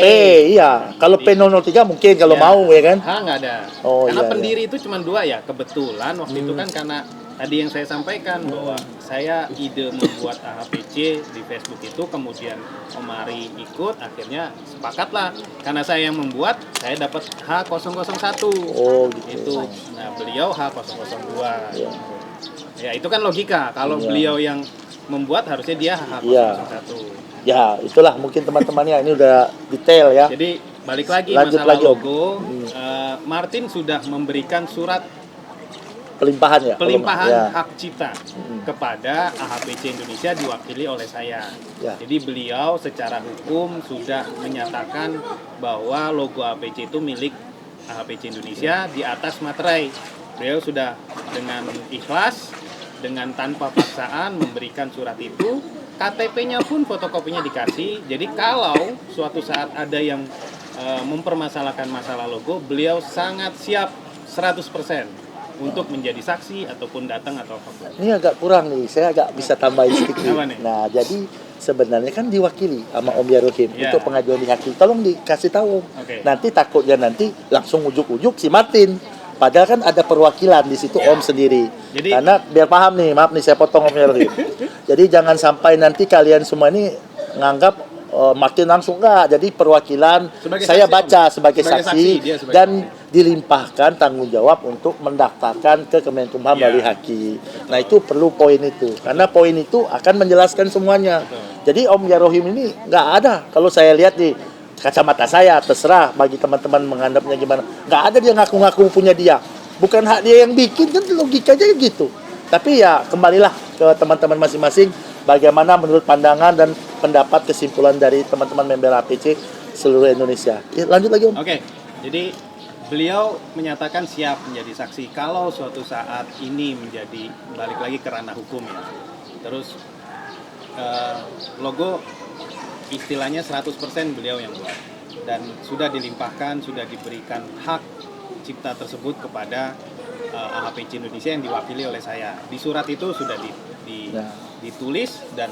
iya. Kalau P003 mungkin kalau Ya. mau ya kan. H nggak ada. Oh, Karena iya, pendiri itu cuma dua ya. Kebetulan waktu itu kan karena tadi yang saya sampaikan bahwa saya ide membuat AHPC di Facebook itu, kemudian Omari ikut, akhirnya sepakatlah. Karena saya yang membuat, saya dapat H001. Oh, gitu. Itu. Nah, beliau H002. Iya. Ya, itu kan logika. Kalau Iya. beliau yang membuat harusnya dia H001. Iya. Ya, itulah mungkin teman-temannya ini udah detail ya. Jadi balik lagi Lanjut masalah lagi, Om. logo, Martin sudah memberikan surat Pelimpahan ya. pelimpahan Ya. hak cipta kepada AHPC Indonesia diwakili oleh saya. Ya. Jadi beliau secara hukum sudah menyatakan bahwa logo AHPC itu milik AHPC Indonesia di atas materai. Beliau sudah dengan ikhlas, dengan tanpa paksaan memberikan surat itu. KTP-nya pun fotokopinya dikasih. Jadi kalau suatu saat ada yang mempermasalahkan masalah logo, beliau sangat siap 100% untuk menjadi saksi ataupun datang atau apapun. Ini agak kurang nih, saya agak bisa tambahin sedikit. Apa nih? Nah, jadi sebenarnya kan diwakili sama Om Yerohim Iya. untuk pengajuan di hakim. Tolong dikasih tahu. Oke. Nanti takutnya nanti langsung ujuk-ujuk si Martin. Padahal kan ada perwakilan di situ Om sendiri. Jadi- Karena biar paham nih, maaf nih saya potong Om Yerohim. Jadi jangan sampai nanti kalian semua ini nganggap Martin langsung enggak. Jadi perwakilan Sebagai saya saksi, Om. baca sebagai Sebagai saksi, saksi, dia sebagai dan dilimpahkan tanggung jawab untuk mendaftarkan ke Kemenkumham Ya. melalui haki. Nah itu perlu poin itu, karena poin itu akan menjelaskan semuanya. Jadi Om Yerohim ini nggak ada. Kalau saya lihat di kacamata saya, terserah bagi teman-teman menganggapnya gimana. Nggak ada dia ngaku-ngaku punya dia. Bukan hak dia yang bikin, kan logikanya gitu. Tapi ya kembalilah ke teman-teman masing-masing, bagaimana menurut pandangan dan pendapat kesimpulan dari teman-teman member APC seluruh Indonesia. Ya, lanjut lagi Om. Oke, jadi beliau menyatakan siap menjadi saksi kalau suatu saat ini menjadi balik lagi ke ranah hukum ya. Terus logo istilahnya 100% beliau yang buat dan sudah dilimpahkan, sudah diberikan hak cipta tersebut kepada AHPC Indonesia yang diwakili oleh saya. Di surat itu sudah Ya. ditulis dan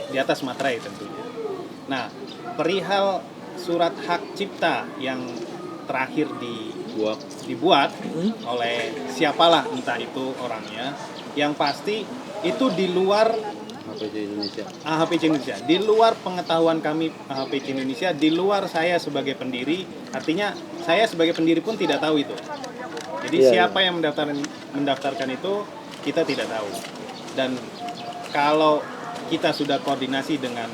di atas materai tentunya. Nah, perihal surat hak cipta yang terakhir dibuat oleh siapalah entah itu orangnya, yang pasti itu di luar AHPC Indonesia. AHPC Indonesia, di luar pengetahuan kami AHPC Indonesia, di luar saya sebagai pendiri, artinya saya sebagai pendiri pun tidak tahu itu. Jadi Iya, siapa yang mendaftarkan itu kita tidak tahu. Dan kalau kita sudah koordinasi dengan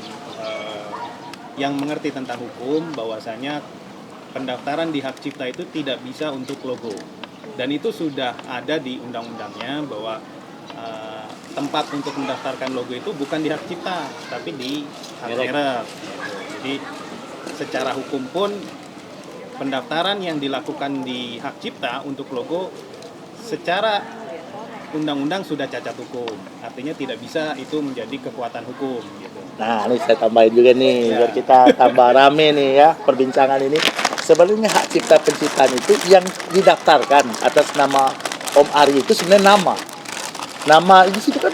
yang mengerti tentang hukum, bahwasanya pendaftaran di hak cipta itu tidak bisa untuk logo. Dan itu sudah ada di undang-undangnya bahwa tempat untuk mendaftarkan logo itu bukan di hak cipta, tapi di hak merek. Jadi secara hukum pun pendaftaran yang dilakukan di hak cipta untuk logo secara undang-undang sudah cacat hukum. Artinya tidak bisa itu menjadi kekuatan hukum gitu. Nah, ini saya tambahin juga nih, Ya. biar kita tambah rame nih ya perbincangan ini. Sebenarnya hak cipta penciptaan itu yang didaftarkan atas nama Om Ari itu sebenarnya nama. Nama di situ kan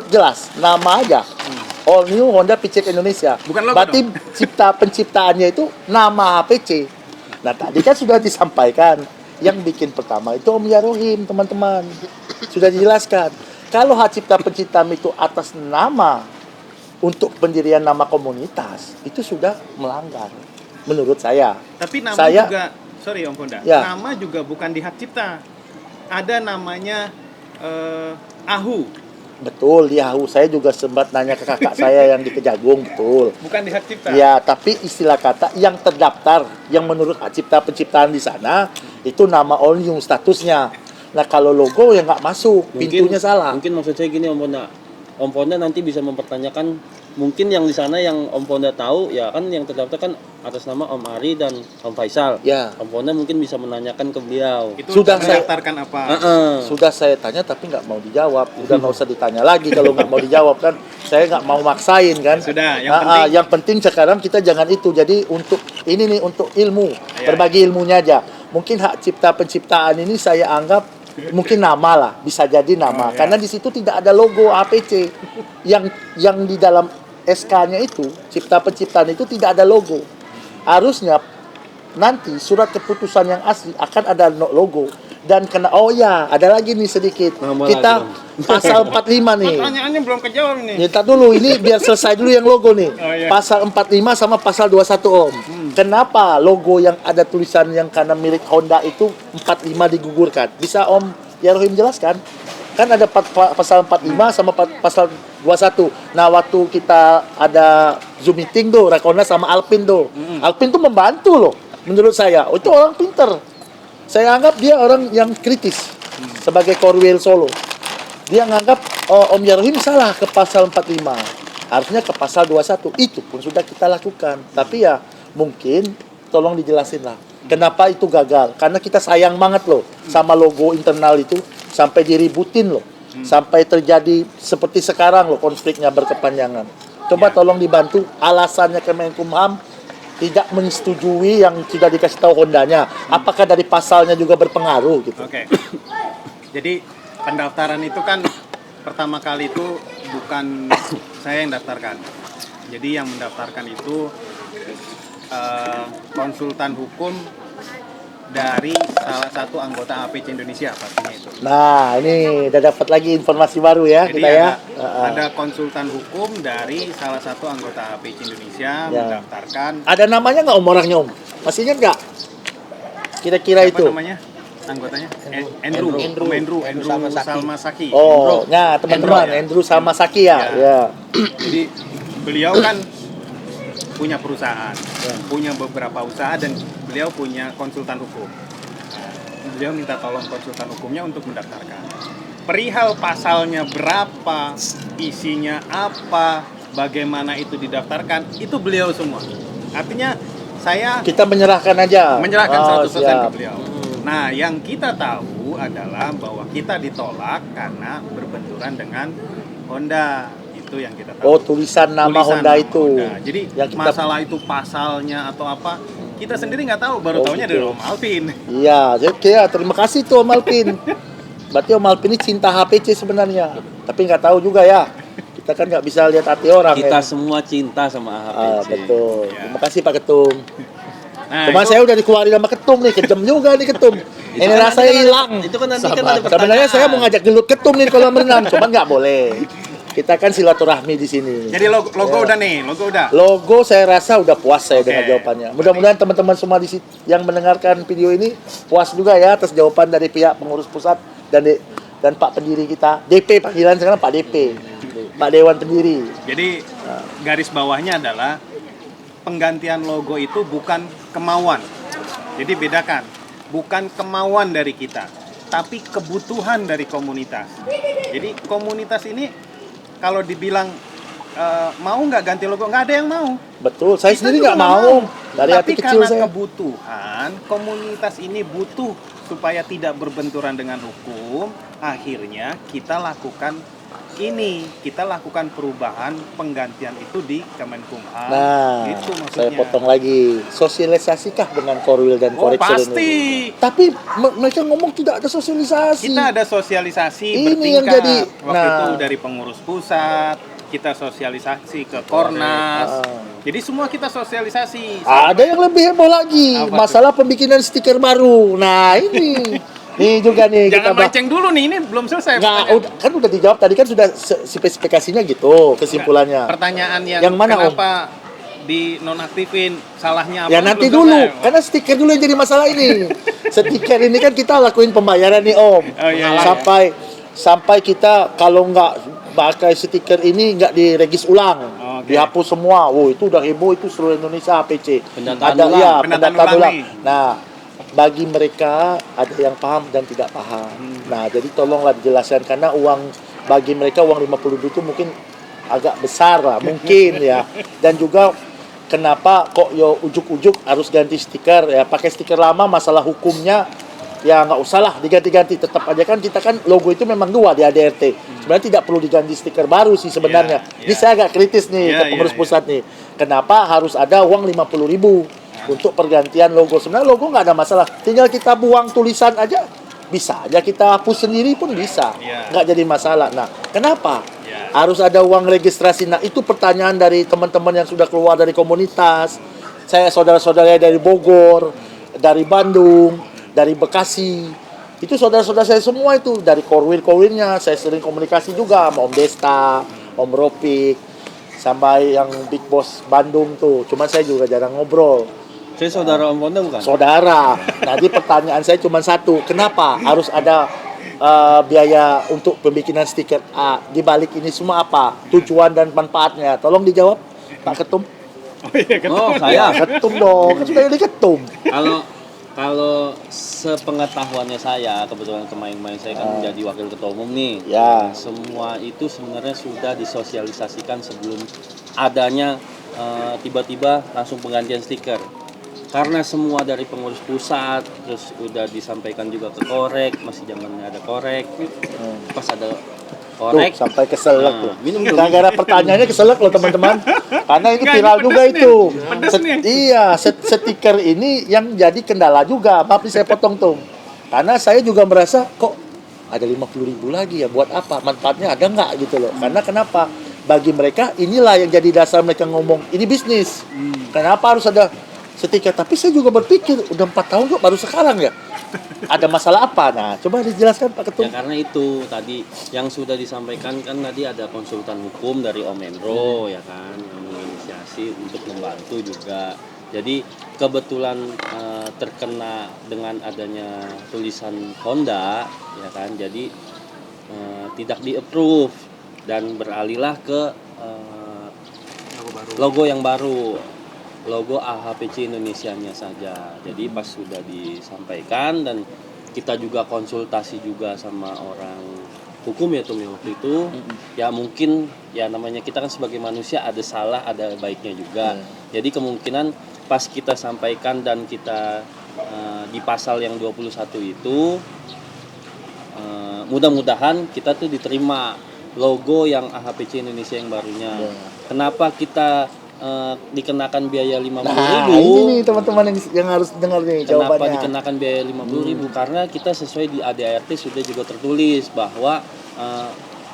jelas, nama aja. All New Honda Pickup Indonesia. Bukan logo Berarti cipta penciptaannya itu nama HPC. Nah, tadi kan sudah disampaikan yang bikin pertama itu Om Yerohim, teman-teman. Sudah dijelaskan. Kalau hak cipta penciptaan itu atas nama untuk pendirian nama komunitas, itu sudah melanggar menurut saya. Tapi nama Saya- juga, sorry Om Ponda, Ya. nama juga bukan di hak cipta. Ada namanya AHU, Betul, saya juga sempat nanya ke kakak saya yang di Kejagung, betul. Bukan di hak cipta. Ya, tapi istilah kata yang terdaftar, yang menurut hak cipta penciptaan di sana, itu nama Onlyung statusnya. Nah, kalau logo yang nggak masuk, pintunya salah. Mungkin maksud saya gini Om Ponda. Om Ponda nanti bisa mempertanyakan, mungkin yang di sana yang Om Ponda tahu ya kan yang terdaftar kan atas nama Om Ari dan Om Faisal. Ya. Om Ponda mungkin bisa menanyakan ke beliau. Itu Sudah saya- mendaftarkan apa? Sudah saya tanya tapi nggak mau dijawab. Udah nggak usah ditanya lagi kalau nggak mau dijawab kan. Saya nggak mau maksain kan. Sudah, Yang penting sekarang kita jangan itu. Jadi untuk ini nih untuk ilmu, Iya. berbagi ilmunya aja. Mungkin hak cipta penciptaan ini saya anggap mungkin nama lah, bisa jadi nama. Oh, iya. Karena di situ tidak ada logo APC. Yang di dalam SK-nya itu, cipta penciptaan itu tidak ada logo. Harusnya nanti surat keputusan yang asli akan ada logo. Dan kena, oh ya, ada lagi nih sedikit. Nama Kita lagi. pasal 45 nih. Pertanyaannya belum kejawab nih. Ntar dulu, ini biar selesai dulu yang logo nih. Oh, iya. Pasal 45 sama pasal 21 Om. Kenapa logo yang ada tulisan yang karena milik Honda itu 45 digugurkan? Bisa Om Yarohim jelaskan? Kan ada pasal 45 sama pasal 21. Nah, waktu kita ada Zoom meeting tuh, Rakona sama Alpin tuh. Alpin tuh membantu loh, menurut saya. Oh, itu orang pinter. Saya anggap dia orang yang kritis sebagai Korwil Solo. Dia nganggap Om Yarohim salah ke pasal 45. Harusnya ke pasal 21. Itu pun sudah kita lakukan. Tapi ya mungkin tolong dijelasin lah. Kenapa itu gagal? Karena kita sayang banget loh sama logo internal itu sampai diributin loh. Sampai terjadi seperti sekarang loh konfliknya berkepanjangan. Coba tolong dibantu alasannya Kemenkumham tidak menyetujui yang tidak dikasih tahu Hondanya. Apakah dari pasalnya juga berpengaruh gitu? Oke. Jadi pendaftaran itu kan pertama kali itu bukan saya yang daftarkan. Jadi yang mendaftarkan itu konsultan hukum dari salah satu anggota APC Indonesia pastinya itu. Nah, ini udah dapat lagi informasi baru ya Jadi kita ya. ada konsultan hukum dari salah satu anggota APC Indonesia Ya. mendaftarkan. Ada namanya nggak Om orangnya Om? Masih ingat nggak? Kira-kira Apa itu. namanya? Anggotanya? Andrew Salmasaki. Oh, nah teman-teman, Andrew sama Saki ya. Ya. Jadi beliau kan punya perusahaan, punya beberapa usaha dan beliau punya konsultan hukum. Beliau minta tolong konsultan hukumnya untuk mendaftarkan. Perihal pasalnya berapa, isinya apa, bagaimana itu didaftarkan, itu beliau semua. Artinya saya Kita menyerahkan aja. menyerahkan 100% ke siap. beliau. Nah, yang kita tahu adalah bahwa kita ditolak karena berbenturan dengan Honda. Itu yang kita tahu. Oh, tulisan nama Tulisan Honda nama itu. Honda. Jadi Yang kita- masalah itu pasalnya atau apa, kita sendiri nggak tahu. Baru Oh, tahunya gitu. dari Om Alvin. Iya, oke ya. Terima kasih tuh Om Alpin. Berarti Om Alpin ini cinta HPC sebenarnya. Tapi nggak tahu juga ya. Kita kan nggak bisa lihat hati orang. Kita ya. semua cinta sama AHPC. Betul. Ya. Terima kasih Pak Ketum. Nah, Cuma itu- saya udah dikeluarin sama Ketum nih, kejam juga nih Ketum. Ini kan rasanya nanti kan hilang. itu kan nanti kan Sabar. ada pertanyaan. Sebenarnya saya mau ngajak gelut Ketum nih di kolam renang, cuman nggak boleh. Kita kan silaturahmi di sini. Jadi logo Ya. udah nih, logo udah. Logo saya rasa udah puas saya Oke. dengan jawabannya. Mudah-mudahan teman-teman semua yang mendengarkan video ini puas juga ya atas jawaban dari pihak pengurus pusat dan Pak pendiri kita, DP panggilan sekarang Pak DP, Pak Dewan Pendiri. Jadi garis bawahnya adalah penggantian logo itu bukan kemauan. Jadi bedakan, bukan kemauan dari kita, tapi kebutuhan dari komunitas. Jadi komunitas ini kalau dibilang mau nggak ganti logo, nggak ada yang mau. Betul, saya Kita sendiri juga nggak mau. Dari Tapi hati kecil karena saya. kebutuhan, komunitas ini butuh supaya tidak berbenturan dengan hukum, akhirnya kita lakukan ini, kita lakukan perubahan penggantian itu di Kemenkumham. Nah, Itu saya maksudnya. potong lagi. Sosialisasikah dengan Korwil dan Oh, Koreksel pasti. ini? Tapi mereka ngomong tidak ada sosialisasi. Kita ada sosialisasi Ini bertingkat. yang jadi, Waktu nah. itu dari pengurus pusat, kita sosialisasi ke Kornas. Jadi semua kita sosialisasi. Ada yang lebih heboh lagi, Apa tuh? masalah pembikinan stiker baru. Nah ini, nih juga nih Jangan bahas. mancing dulu nih, ini belum selesai. Nggak, udah dijawab tadi kan sudah spesifikasinya gitu kesimpulannya. Pertanyaan Yang mana, Om? kenapa dinonaktifin, salahnya apa? Ya nanti belum dulu, selesai. karena stiker dulu yang jadi masalah ini. Stiker ini kan kita lakuin pembayaran nih Om, Oh, iya, iya. sampai kita kalau nggak pakai stiker ini nggak diregis ulang, Oke. dihapus semua. Wow, itu udah heboh itu seluruh Indonesia APC. Pendataan Ada ulang. ya, Pendataan pendataan ulang ulang. nih. Nah, bagi mereka ada yang paham dan tidak paham. Nah, jadi tolonglah dijelaskan karena bagi mereka uang 50.000 itu mungkin agak besar lah, mungkin ya. Dan juga kenapa kok yo ujuk-ujuk harus ganti stiker ya, pakai stiker lama masalah hukumnya ya nggak usah lah diganti-ganti, tetap aja kan kita kan logo itu memang 2 di ADRT. Sebenarnya tidak perlu diganti stiker baru sih sebenarnya. Iya, Ini iya. saya agak kritis nih Iya, ke pengurus iya, pusat nih. Kenapa harus ada uang 50.000 untuk pergantian logo? Sebenarnya logo nggak ada masalah, tinggal kita buang tulisan aja, bisa aja kita hapus sendiri pun bisa, Iya. nggak jadi masalah. Nah, kenapa Iya. harus ada uang registrasi? Nah, itu pertanyaan dari teman-teman yang sudah keluar dari komunitas. Saya saudara-saudara dari Bogor, dari Bandung, dari Bekasi. Itu saudara-saudara saya semua itu. Dari korwil-korwilnya, saya sering komunikasi juga sama Om Desta, Om Ropik, sampai yang Big Boss Bandung tuh. Cuman saya juga jarang ngobrol. Saya saudara Om Ponda bukan? Saudara. Nanti pertanyaan saya cuma satu. Kenapa harus ada biaya untuk pembikinan stiker? Di balik ini semua apa? Tujuan dan manfaatnya? Tolong dijawab, Pak Ketum. Oh iya, Oh, Ya, saya. Ketum dong. Kan sudah jadi Ketum. Kalau sepengetahuannya saya, kebetulan kemarin-kemarin saya kan menjadi wakil ketua umum nih. Ya. Semua itu sebenarnya sudah disosialisasikan sebelum adanya tiba-tiba langsung penggantian stiker. Karena semua dari pengurus pusat, terus udah disampaikan juga ke korek, masih zamannya ada korek. Pas ada Tuh, korek, sampai keselak Nah, tuh. minum dulu. Gara-gara pertanyaannya keselak loh teman-teman. Karena ini Nggak, viral ini juga pedes itu. nih. Pedes nih. Iya, stiker ini yang jadi kendala juga. Maaf nih saya potong tuh. Karena saya juga merasa kok ada 50.000 lagi ya, buat apa? Manfaatnya ada nggak gitu loh. Karena kenapa? Bagi mereka inilah yang jadi dasar mereka ngomong, ini bisnis. Kenapa harus ada stiker? Tapi saya juga berpikir, udah 4 tahun kok baru sekarang ya? Ada masalah apa? Nah, coba dijelaskan Pak Ketum. ya karena itu tadi yang sudah disampaikan kan tadi ada konsultan hukum dari Om Endro ya kan yang menginisiasi untuk membantu juga. Jadi kebetulan terkena dengan adanya tulisan Honda ya kan, jadi tidak di-approve dan beralihlah ke logo yang baru, logo AHPC Indonesianya saja. Jadi pas sudah disampaikan dan kita juga konsultasi juga sama orang hukum ya Tum ya waktu itu, ya mungkin ya namanya kita kan sebagai manusia ada salah ada baiknya juga. Jadi kemungkinan pas kita sampaikan dan kita di pasal yang 21 itu mudah-mudahan kita tuh diterima logo yang AHPC Indonesia yang barunya. Kenapa kita dikenakan biaya 50.000? Nah, ini nih teman-teman yang harus dengar nih Kenapa jawabannya. dikenakan biaya 50.000? Karena kita sesuai di ADART sudah juga tertulis bahwa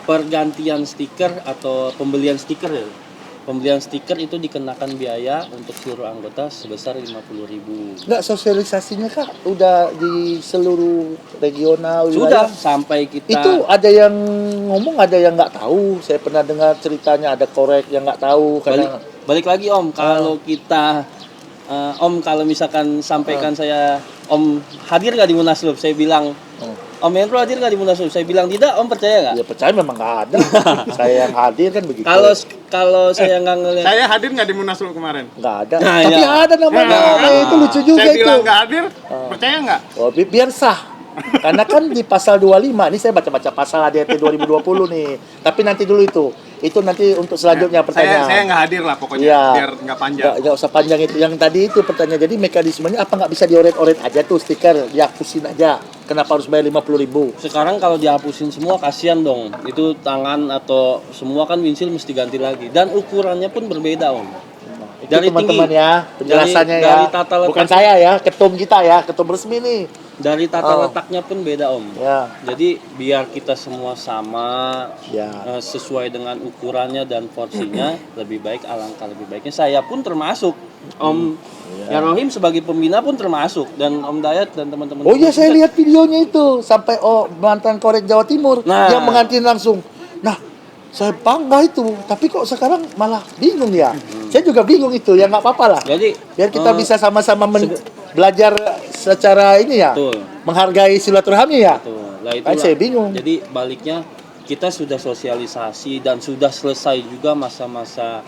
pergantian stiker atau pembelian stiker ya. Pembelian stiker itu dikenakan biaya untuk seluruh anggota sebesar 50.000. Enggak, sosialisasinya Kak udah di seluruh regional Sudah wilayah. sampai kita Itu ada yang ngomong, ada yang nggak tahu. Saya pernah dengar ceritanya ada korek yang nggak tahu karena balik lagi Om, kalau kita Om kalau misalkan sampaikan saya Om hadir nggak di Munaslup, saya bilang Om Hendro hadir nggak di Munaslup, saya bilang tidak, Om percaya nggak? ya percaya memang nggak ada. Saya yang hadir kan begitu. Kalau saya nggak ngeliat Saya hadir nggak di Munaslup kemarin? nggak ada. Nah, Tapi ya. ada namanya. Itu lucu juga Saya itu. bilang nggak hadir, percaya nggak? Oh, biar sah. Karena kan di pasal 25, ini saya baca-baca pasal ADRT 2020 nih. Tapi nanti dulu itu. Itu nanti untuk selanjutnya pertanyaan. Saya nggak hadir lah pokoknya, Iya. biar nggak panjang. Nggak usah panjang itu. Yang tadi itu pertanyaan. Jadi mekanismenya apa nggak bisa dioret-oret aja tuh stiker, dihapusin aja. Kenapa harus bayar 50.000? sekarang kalau dihapusin semua kasihan dong. Itu tangan atau semua kan windshield mesti ganti lagi dan ukurannya pun berbeda Om. Itu Dari teman-teman tinggi. ya, penjelasannya Dari ya. tata letak. Bukan saya ya, ketum kita ya, ketum resmi nih. Dari tata Oh. letaknya pun beda Om. Ya, Jadi biar kita semua sama ya. sesuai dengan ukurannya dan porsinya lebih baik, alangkah lebih baiknya saya pun termasuk Om ya Rohim sebagai pembina pun termasuk dan Om Dayat dan teman-teman. Oh iya, saya lihat videonya itu sampai mantan korek Jawa Timur Nah. yang mengantin langsung. Nah, saya bangga itu, tapi kok sekarang malah bingung ya. Saya juga bingung itu, ya nggak apa-apa lah. Jadi Biar kita eh, bisa sama-sama belajar secara ini ya, betul. menghargai silaturahmi ya. Betul. Lah Kan itulah. saya bingung. Jadi baliknya kita sudah sosialisasi dan sudah selesai juga masa-masa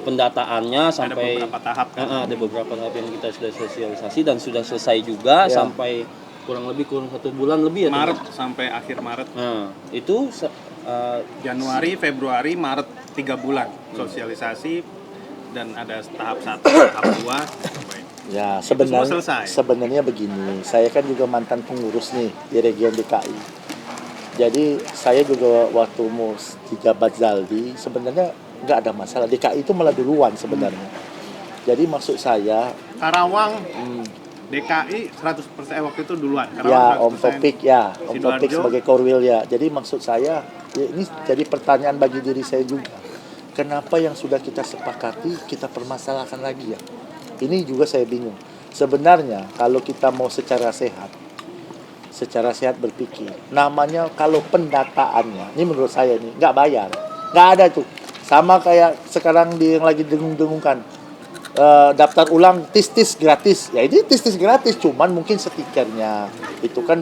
pendataannya sampai ada beberapa tahap kan? ada beberapa tahap yang kita sudah sosialisasi dan sudah selesai juga Ya. sampai kurang 1 bulan lebih ya. Maret sampai akhir Maret. Nah, itu Januari, Februari, Maret 3 bulan sosialisasi dan ada tahap 1, tahap 2 sampai Ya, semua selesai. sebenarnya begini, saya kan juga mantan pengurus nih di region DKI. Jadi saya juga waktu mau di jabat Zaldi sebenarnya nggak ada masalah. DKI itu malah duluan sebenarnya. Jadi maksud saya, Karawang DKI 100% waktu itu duluan. Karawang ya 100%. Om Topik ya, Om Sidoarjo. Topik sebagai Korwil ya. Jadi maksud saya, ya ini jadi pertanyaan bagi diri saya juga. Kenapa yang sudah kita sepakati kita permasalahkan lagi ya? Ini juga saya bingung. Sebenarnya kalau kita mau secara sehat berpikir, namanya kalau pendataannya, ini menurut saya nih nggak bayar, nggak ada tuh. Sama kayak sekarang yang lagi dengung-dengungkan, daftar ulang tis-tis gratis. Ya ini tis-tis gratis, cuman mungkin stikernya itu kan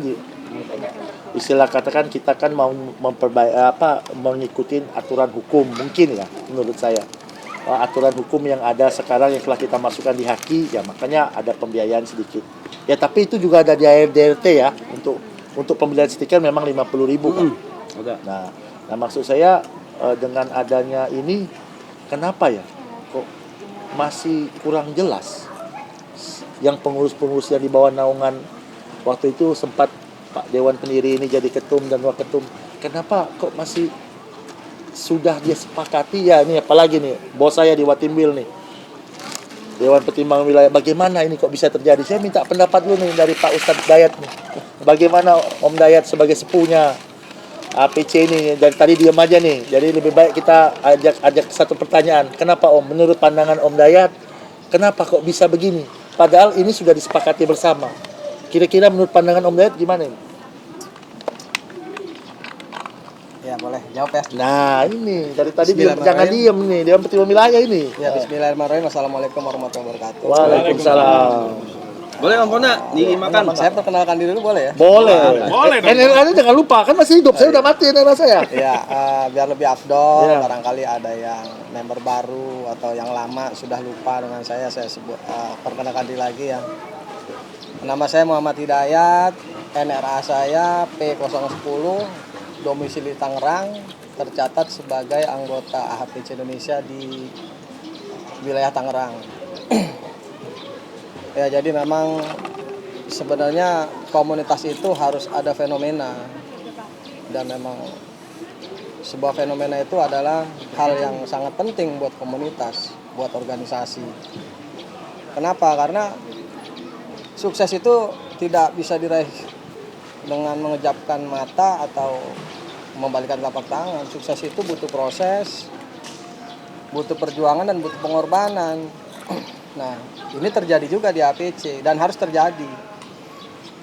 istilah katakan kita kan mau mengikuti aturan hukum mungkin ya menurut saya. Aturan hukum yang ada sekarang yang telah kita masukkan di Haki, ya makanya ada pembiayaan sedikit. Ya tapi itu juga ada di ARDRT ya, untuk pembelian stiker memang 50.000 kan. Nah maksud saya dengan adanya ini, kenapa ya kok masih kurang jelas? Yang pengurus-pengurus yang di bawah naungan waktu itu sempat Pak Dewan Pendiri ini jadi ketum dan waketum, kenapa kok masih sudah dia sepakati ya ini, apalagi nih bos saya di Watimbil nih, Dewan Pertimbangan Wilayah, bagaimana ini kok bisa terjadi? Saya minta pendapat dulu nih dari Pak Ustadz Dayat nih, bagaimana Om Dayat sebagai sepuhnya APC ini, dari tadi diam aja nih, jadi lebih baik kita ajak satu pertanyaan, kenapa Om, menurut pandangan Om Dayat, kenapa kok bisa begini? Padahal ini sudah disepakati bersama. Kira-kira menurut pandangan Om Dayat gimana ini? Ya boleh jawab ya. Nah ini dari tadi dia Bismillahirrahmanirrahim. jangan diem nih, dia Pertimbangan Wilayah ini. Ya Bismillahirrahmanirrahim. Assalamualaikum warahmatullahi wabarakatuh. Waalaikumsalam. boleh Om Ponda dimakan. Saya perkenalkan diri dulu boleh ya? Boleh. Boleh dong. NRA-nya jangan lupa, kan masih hidup. Saya udah mati NRA saya. Ya biar lebih afdol. Ya. Barangkali ada yang member baru atau yang lama sudah lupa dengan saya sebut perkenalkan diri lagi ya. Nama saya Muhammad Hidayat, NRA saya P010, domisili Tangerang, tercatat sebagai anggota AHPC Indonesia di wilayah Tangerang. Ya jadi memang sebenarnya komunitas itu harus ada fenomena, dan memang sebuah fenomena itu adalah hal yang sangat penting buat komunitas, buat organisasi. Kenapa? Karena sukses itu tidak bisa diraih dengan mengejapkan mata atau membalikkan telapak tangan. Sukses itu butuh proses, butuh perjuangan dan butuh pengorbanan. Nah, ini terjadi juga di APC dan harus terjadi.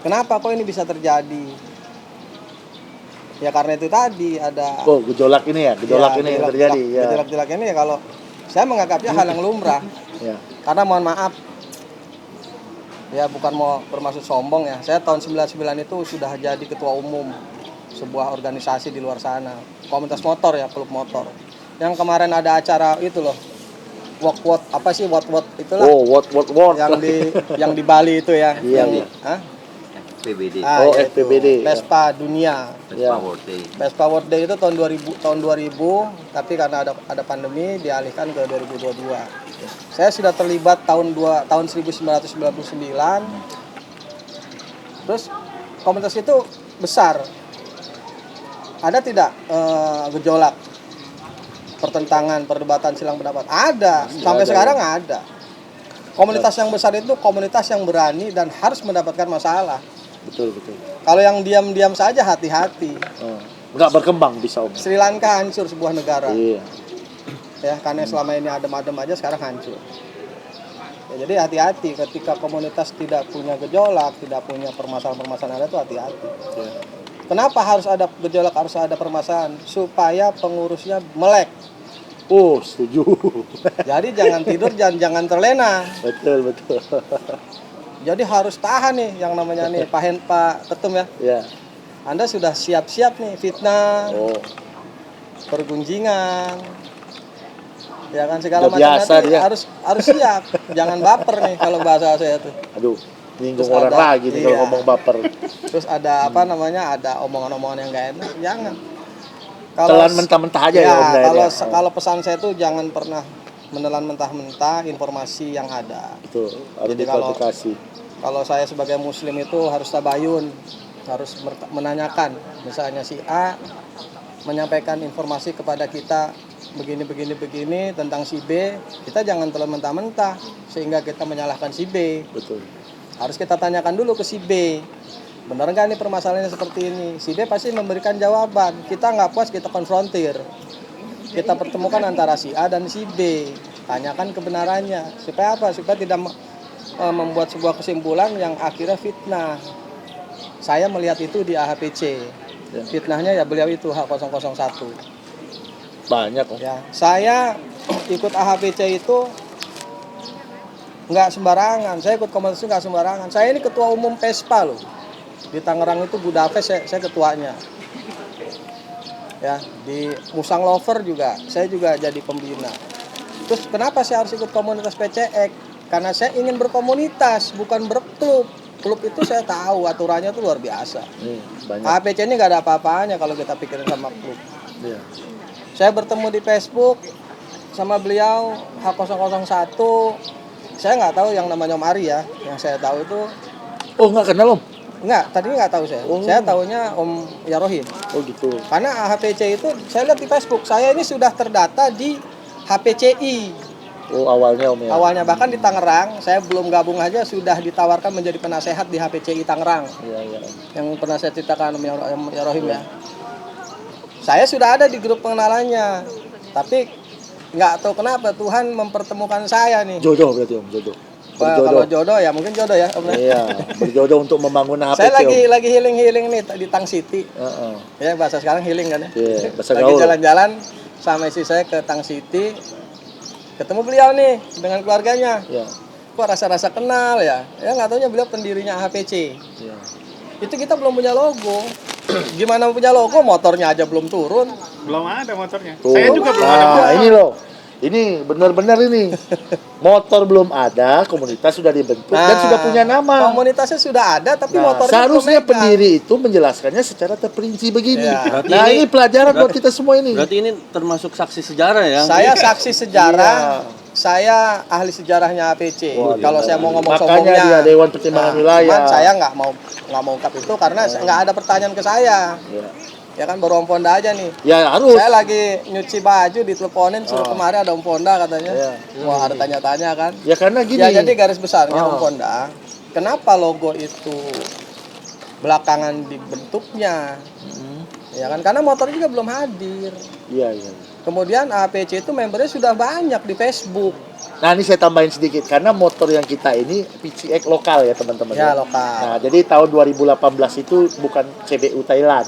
Kenapa kok ini bisa terjadi? Ya karena itu tadi ada Gejolak ini ya, gejolak ini yang terjadi ya. Gejolak-gejolak ini ya kalau saya menganggapnya hal yang lumrah. Ya. Karena mohon maaf, ya bukan mau bermaksud sombong ya. Saya tahun 99 itu sudah jadi ketua umum sebuah organisasi di luar sana. Komunitas motor ya, klub motor. Yang kemarin ada acara itu loh. What itulah. What. Yang di Bali itu ya. Iya, Yang iya. Hah? PBD. Yaitu FPBD. Vespa Dunia. Ya. Vespa World Day itu tahun 2000, tapi karena ada pandemi dialihkan ke 2022. Saya sudah terlibat tahun 1999. Terus komunitas itu besar. Ada tidak gejolak, pertentangan, perdebatan, silang pendapat? Ada. Sampai sekarang ada. Komunitas yang besar itu komunitas yang berani dan harus mendapatkan masalah. Betul. Kalau yang diam-diam saja hati-hati. Nggak berkembang bisa Om. Sri Lanka hancur sebuah negara. Iya. Ya, karena selama ini adem-adem aja sekarang hancur. Ya, jadi hati-hati ketika komunitas tidak punya gejolak, tidak punya permasalahan-permasalahan ada itu hati-hati. Ya. Kenapa harus ada gejolak, harus ada permasalahan? Supaya pengurusnya melek. Setuju. Jadi jangan tidur, jangan terlena. Betul. Jadi harus tahan nih yang namanya nih Pak Ketum ya. Ya. Anda sudah siap-siap nih fitnah, Oh, pergunjingan, ya kan segala Udah macam biasa nanti dia. harus siap. Jangan baper nih kalau bahasa saya tuh. aduh, nyinggung Terus orang ada- lagi nih kalau iya. ngomong baper. Terus ada apa namanya? Ada omongan-omongan yang gak enak. Jangan. Telan mentah-mentah aja ya, Om Dayat kalau ya? kalau pesan saya tuh jangan pernah menelan mentah-mentah informasi yang ada. Itu harus Jadi kalau- diklarifikasi. Kalau saya sebagai muslim itu harus tabayun, harus menanyakan. Misalnya si A menyampaikan informasi kepada kita begini tentang si B, kita jangan telan mentah-mentah sehingga kita menyalahkan si B. Betul. Harus kita tanyakan dulu ke si B. Benar nggak nih permasalahannya seperti ini? Si B pasti memberikan jawaban. Kita nggak puas, kita konfrontir. Kita pertemukan antara si A dan si B. Tanyakan kebenarannya. Supaya apa? Supaya tidak membuat sebuah kesimpulan yang akhirnya fitnah. Saya melihat itu di AHPC. Ya. Fitnahnya ya beliau itu H001. Banyak Om. Ya, saya ikut AHPC itu nggak sembarangan. Saya ikut komunitas itu nggak sembarangan. Saya ini ketua umum PESPA loh. Di Tangerang itu Budapest saya ketuanya. Ya, di Musang Lover juga saya juga jadi pembina. Terus kenapa saya harus ikut komunitas PCX? Karena saya ingin berkomunitas, bukan berklub. Klub itu saya tahu aturannya itu luar biasa. Nih, banyak. AHPC ini nggak ada apa-apanya kalau kita pikirin sama klub. Iya. Saya bertemu di Facebook sama beliau H001. Saya nggak tahu yang namanya Om Ari ya. Yang saya tahu itu Oh, nggak kenal Om? tadi nggak tahu saya. Oh. Saya tahunya Om Yarohim. Oh gitu. Karena AHPC itu saya lihat di Facebook. Saya ini sudah terdata di HPCI. Oh, awalnya Om ya. Awalnya bahkan di Tangerang, saya belum gabung aja sudah ditawarkan menjadi penasehat di HPCI Tangerang. Iya, iya. Yang pernah saya ceritakan Om Yarohim ya. Saya sudah ada di grup pengenalannya. Tapi nggak tahu kenapa Tuhan mempertemukan saya nih. Jodoh berarti Om, jodoh. Kalau jodoh ya mungkin jodoh ya Om. Iya, berjodoh untuk membangun HPC. Saya Om. lagi healing nih di Tang City. Heeh. Ya bahasa sekarang healing kan ya. Iya, bahasa Lagi gaul. jalan-jalan sama istri saya ke Tang City. Ketemu beliau nih dengan keluarganya. Iya. Kok rasa-rasa kenal ya? Ya nggak taunya beliau pendirinya HPC. Iya. Itu kita belum punya logo. Gimana punya logo? Motornya aja belum turun. Belum ada motornya. Tuh. Saya juga belum ada Nah, motor. ini loh. Ini benar-benar ini. Motor belum ada, komunitas sudah dibentuk dan sudah punya nama. Komunitasnya sudah ada, tapi Nah, motornya seharusnya belum megang. pendiri itu menjelaskannya secara terperinci begini. Ya. Berarti Nah, ini pelajaran buat berarti- kita semua ini. Berarti ini termasuk saksi sejarah ya? Saya saksi sejarah. Iya. Saya ahli sejarahnya APC. Wah, Kalau saya mau ngomong makanya sombongnya, dia Dewan Pertimbangan Wilayah. cuman saya nggak mau ungkap itu karena nggak ada pertanyaan ke saya. Ya, Ya kan baru Om Ponda aja nih. ya harus. Saya lagi nyuci baju diteleponin suruh kemarin ada Om Ponda katanya. Iya. Wah ada tanya-tanya kan. Ya karena gini. Ya jadi garis besarnya Oh. Om Ponda, kenapa logo itu belakangan dibentuknya? Ya kan karena motor juga belum hadir. Iya, iya. Kemudian APC itu membernya sudah banyak di Facebook. Nah, ini saya tambahin sedikit karena motor yang kita ini PCX lokal ya, teman-teman. Ya lokal. Nah, jadi tahun 2018 itu bukan CBU Thailand.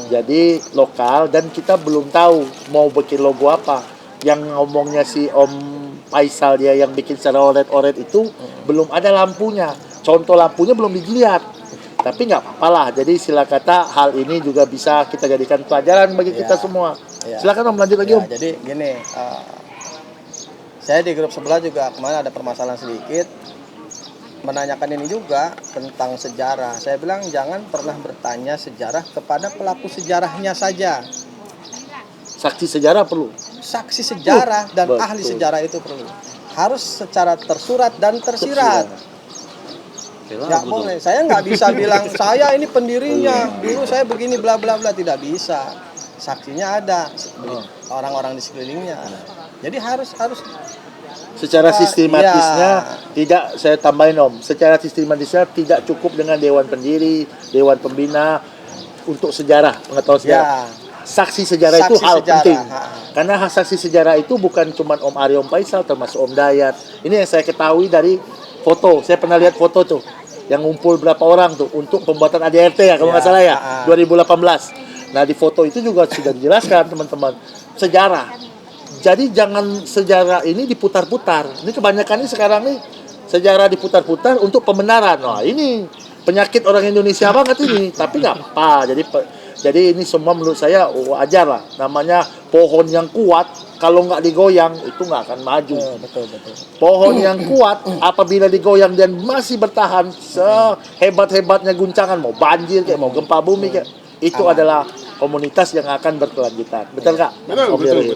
Jadi lokal dan kita belum tahu mau bikin logo apa. Yang ngomongnya si Om Faisal dia yang bikin secara oret-oret itu belum ada lampunya. Contoh lampunya belum dilihat. Tapi nggak apa-apa lah. Jadi sila kata hal ini juga bisa kita jadikan pelajaran bagi kita semua. Ya. Silakan Om lanjut lagi Ya, Om. jadi gini, saya di grup sebelah juga kemarin ada permasalahan sedikit menanyakan ini juga tentang sejarah. Saya bilang jangan pernah bertanya sejarah kepada pelaku sejarahnya saja. Saksi sejarah perlu. Saksi sejarah dan betul. ahli sejarah itu perlu. Harus secara tersurat dan tersirat. Nggak boleh. Saya nggak bisa bilang saya ini pendirinya. Dulu saya begini bla bla bla, tidak bisa. Saksinya ada, orang-orang di sekelilingnya. Jadi harus Secara sistematisnya iya. tidak, saya tambahin Om, secara sistematisnya tidak cukup dengan dewan pendiri, dewan pembina untuk sejarah, pengetahuan sejarah. ya. Saksi sejarah itu Saksi hal sejarah, penting. ha. Karena saksi sejarah itu bukan cuma Om Ari, Om Faisal, termasuk Om Dayat. Ini yang saya ketahui dari foto. Saya pernah lihat foto tuh yang ngumpul berapa orang tuh untuk pembuatan ADRT ya, kalau nggak salah ya, 2018. Nah, di foto itu juga sudah dijelaskan teman-teman sejarah. Jadi jangan sejarah ini diputar-putar. Ini kebanyakan ini sekarang nih sejarah diputar-putar untuk pembenaran. Nah, ini penyakit orang Indonesia banget ini, tapi nggak apa. Jadi ini semua menurut saya wajar lah. Namanya pohon yang kuat kalau nggak digoyang itu nggak akan maju. Betul. Pohon yang kuat apabila digoyang dan masih bertahan sehebat-hebatnya guncangan, mau banjir kayak mau gempa bumi kayak, itu adalah komunitas yang akan berkelanjutan. Betul nggak? Om Dery?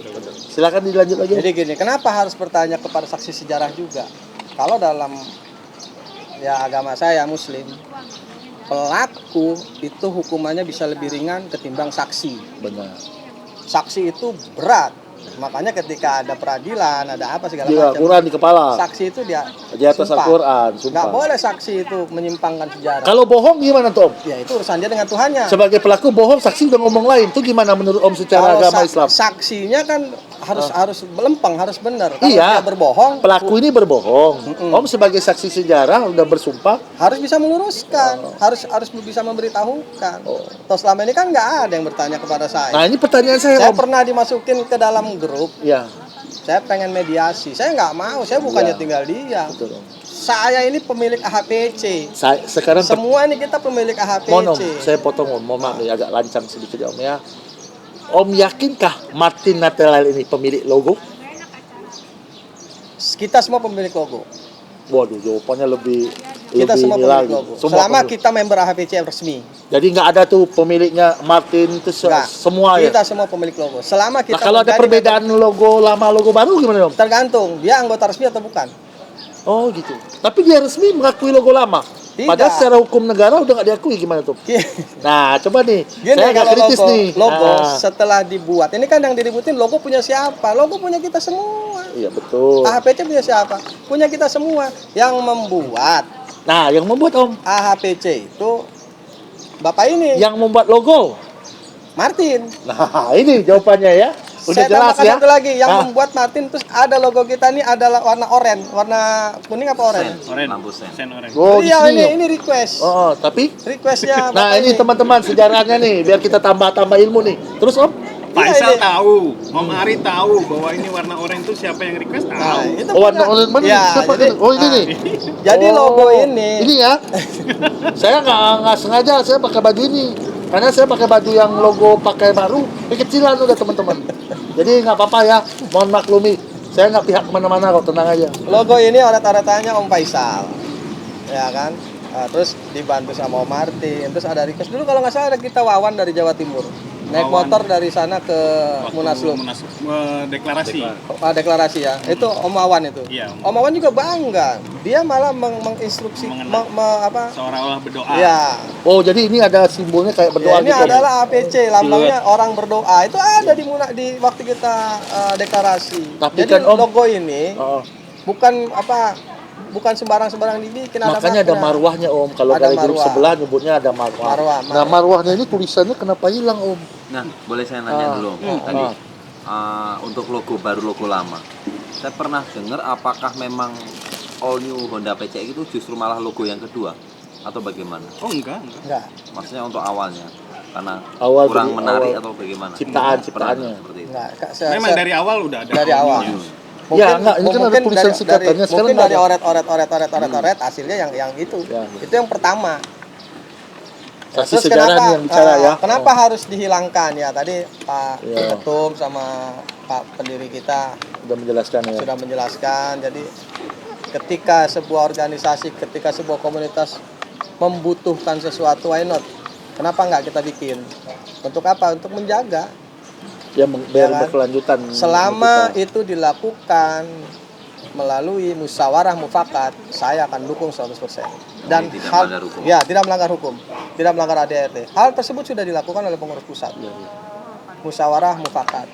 Silakan dilanjut lagi. Jadi gini, kenapa harus bertanya kepada saksi sejarah juga? Kalau dalam ya agama saya Muslim, pelaku itu hukumannya bisa lebih ringan ketimbang saksi. Benar. Saksi itu berat. Makanya ketika ada peradilan, ada apa segala Dia macam. Quran di kepala. Saksi itu dia Di atas sumpah. Al-Quran, Nggak sumpah. boleh saksi itu menyimpangkan sejarah. Kalau bohong gimana tuh Om? Ya itu urusan dia dengan Tuhannya. Sebagai pelaku bohong, saksi udah ngomong lain. Itu gimana menurut Om secara Kalau agama Islam? saksinya kan harus melempeng, harus benar. Kalau Iya. dia berbohong, Pelaku ini berbohong. Om sebagai saksi sejarah udah bersumpah. harus bisa meluruskan, harus bisa memberitahukan. Toh selama ini kan nggak ada yang bertanya kepada saya. Nah ini pertanyaan saya Saya Om. pernah dimasukin ke dalam grup, Ya, saya pengen mediasi. Saya nggak mau, saya bukannya Ya. tinggal diam. betul Om. Saya ini pemilik AHPC. Sekarang Semua ini kita pemilik AHPC. mohon Om, saya potong Om. Mohon maaf nih agak lancang sedikit ya Om ya. Om yakinkah Martin Natelail ini pemilik logo? Kita semua pemilik logo. Waduh, jawabannya lebih Kita semua ini pemilik lagi. logo. Semua Selama pemilik. kita member AHPC yang resmi. Jadi nggak ada tuh pemiliknya Martin itu Nggak. semua ya. Kita semua pemilik logo. Selama kita Nah, kalau ada menjadi perbedaan logo lama logo baru gimana Om? member- tergantung dia anggota resmi atau bukan. Oh gitu. Tapi dia resmi mengakui logo lama. Tidak. Padahal secara hukum negara udah nggak diakui gimana tuh? Nah, coba nih. Gini, saya agak kalau kritis logo, nih. logo Nah, setelah dibuat, ini kan yang diributin logo punya siapa? Logo punya kita semua. iya betul. AHPC punya siapa? Punya kita semua. Yang membuat Nah, yang membuat Om, AHPC itu Bapak ini, yang membuat logo. Martin. Nah, ini jawabannya ya. Udah Saya jelas tambahkan ya. satu lagi, yang Nah. membuat Martin terus ada logo kita ini adalah warna oranye, warna kuning apa oranye? Oren. Lampu sen. Sen oren. Oh, di Iya sini. ini request. Oh, tapi Requestnya nah Bapak ini teman-teman sejarahnya nih, biar kita tambah ilmu nih. Terus Om, Faisal ini. tahu, Om Ari tahu bahwa ini warna oren itu siapa yang request tahu. Nah, itu oh warna punya- oranye mana? Ya, Siapa jadi, ini? Oh ini nah, nih. Jadi Oh, logo ini, Ini ya. Saya nggak sengaja saya pakai baju ini. Karena saya pakai baju yang logo pakai baru, kekecilan udah teman-teman. Jadi nggak apa-apa ya, mohon maklumi. Saya nggak pihak kemana-mana kok, tenang aja. logo ini oret-oretannya Om Faisal, ya kan? Nah, terus dibantu sama Om Martin, terus ada request dulu kalau nggak salah ada kita Wawan dari Jawa Timur, naik Wawan. motor dari sana ke Munaslup. Deklarasi. Deklarasi ya, itu Om Wawan itu. Iya, Om Wawan juga bangga, dia malah menginstruksi, Mengenal. apa? Seolah-olah berdoa. Ya, Oh jadi ini ada simbolnya kayak berdoa ya, ini gitu. adalah APC, lambangnya orang berdoa. Itu ada di waktu kita deklarasi. Tapi Jadi kan, Om, logo ini Oh, bukan sembarang-sembarang dibikin. makanya ada baknya. marwahnya Om. Kalau Ada dari grup marwah. sebelah nyebutnya ada marwah. Marwah, Nah marwahnya ini tulisannya kenapa hilang Om? Nah, boleh saya nanya dulu Om. Tadi untuk logo baru logo lama. Saya pernah dengar apakah memang all new Honda PCX itu justru malah logo yang kedua atau bagaimana? Oh enggak. Enggak. Maksudnya untuk awalnya karena Awal kurang dari menarik awal atau bagaimana? ciptaannya. Pernah dengar seperti itu. Enggak. Memang dari awal udah ada. dari awal. Ya, enggak, ini kan ada tulisan singkatannya, sekarang Mungkin enggak dari ada. oret hasilnya yang itu. Ya. Itu yang pertama. Saksi Terus sejarah nih yang bicara ya. Kenapa harus dihilangkan ya? Tadi Pak Ya. Ketum sama Pak pendiri kita Udah menjelaskan ya. sudah menjelaskan. Jadi ketika sebuah organisasi, ketika sebuah komunitas membutuhkan sesuatu, why not? Kenapa nggak kita bikin? Untuk apa? Untuk menjaga. Ya biar kan? berkelanjutan. Selama kita. itu dilakukan melalui musyawarah mufakat, saya akan dukung 100%. Dan Jadi tidak hal melanggar hukum. ya tidak melanggar hukum, tidak melanggar ADRT. Hal tersebut sudah dilakukan oleh pengurus pusat. Ya, ya. Musyawarah mufakat.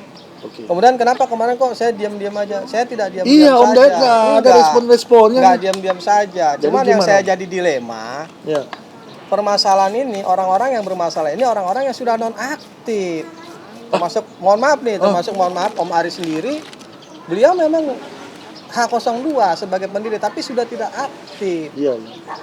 Oke. Kemudian kenapa kemarin kok saya diam-diam aja? Saya tidak diam-diam Iya, saja. Om Dayat nggak ada Enggak. respon-responnya. Nggak diam-diam saja. Jadi Cuman yang gimana, saya Om? jadi dilema, Ya. permasalahan ini orang-orang yang bermasalah ini orang-orang yang sudah nonaktif. Termasuk mohon maaf nih, termasuk mohon maaf Om Ari sendiri, beliau memang H02 sebagai pendiri tapi sudah tidak aktif. Iya. Iya.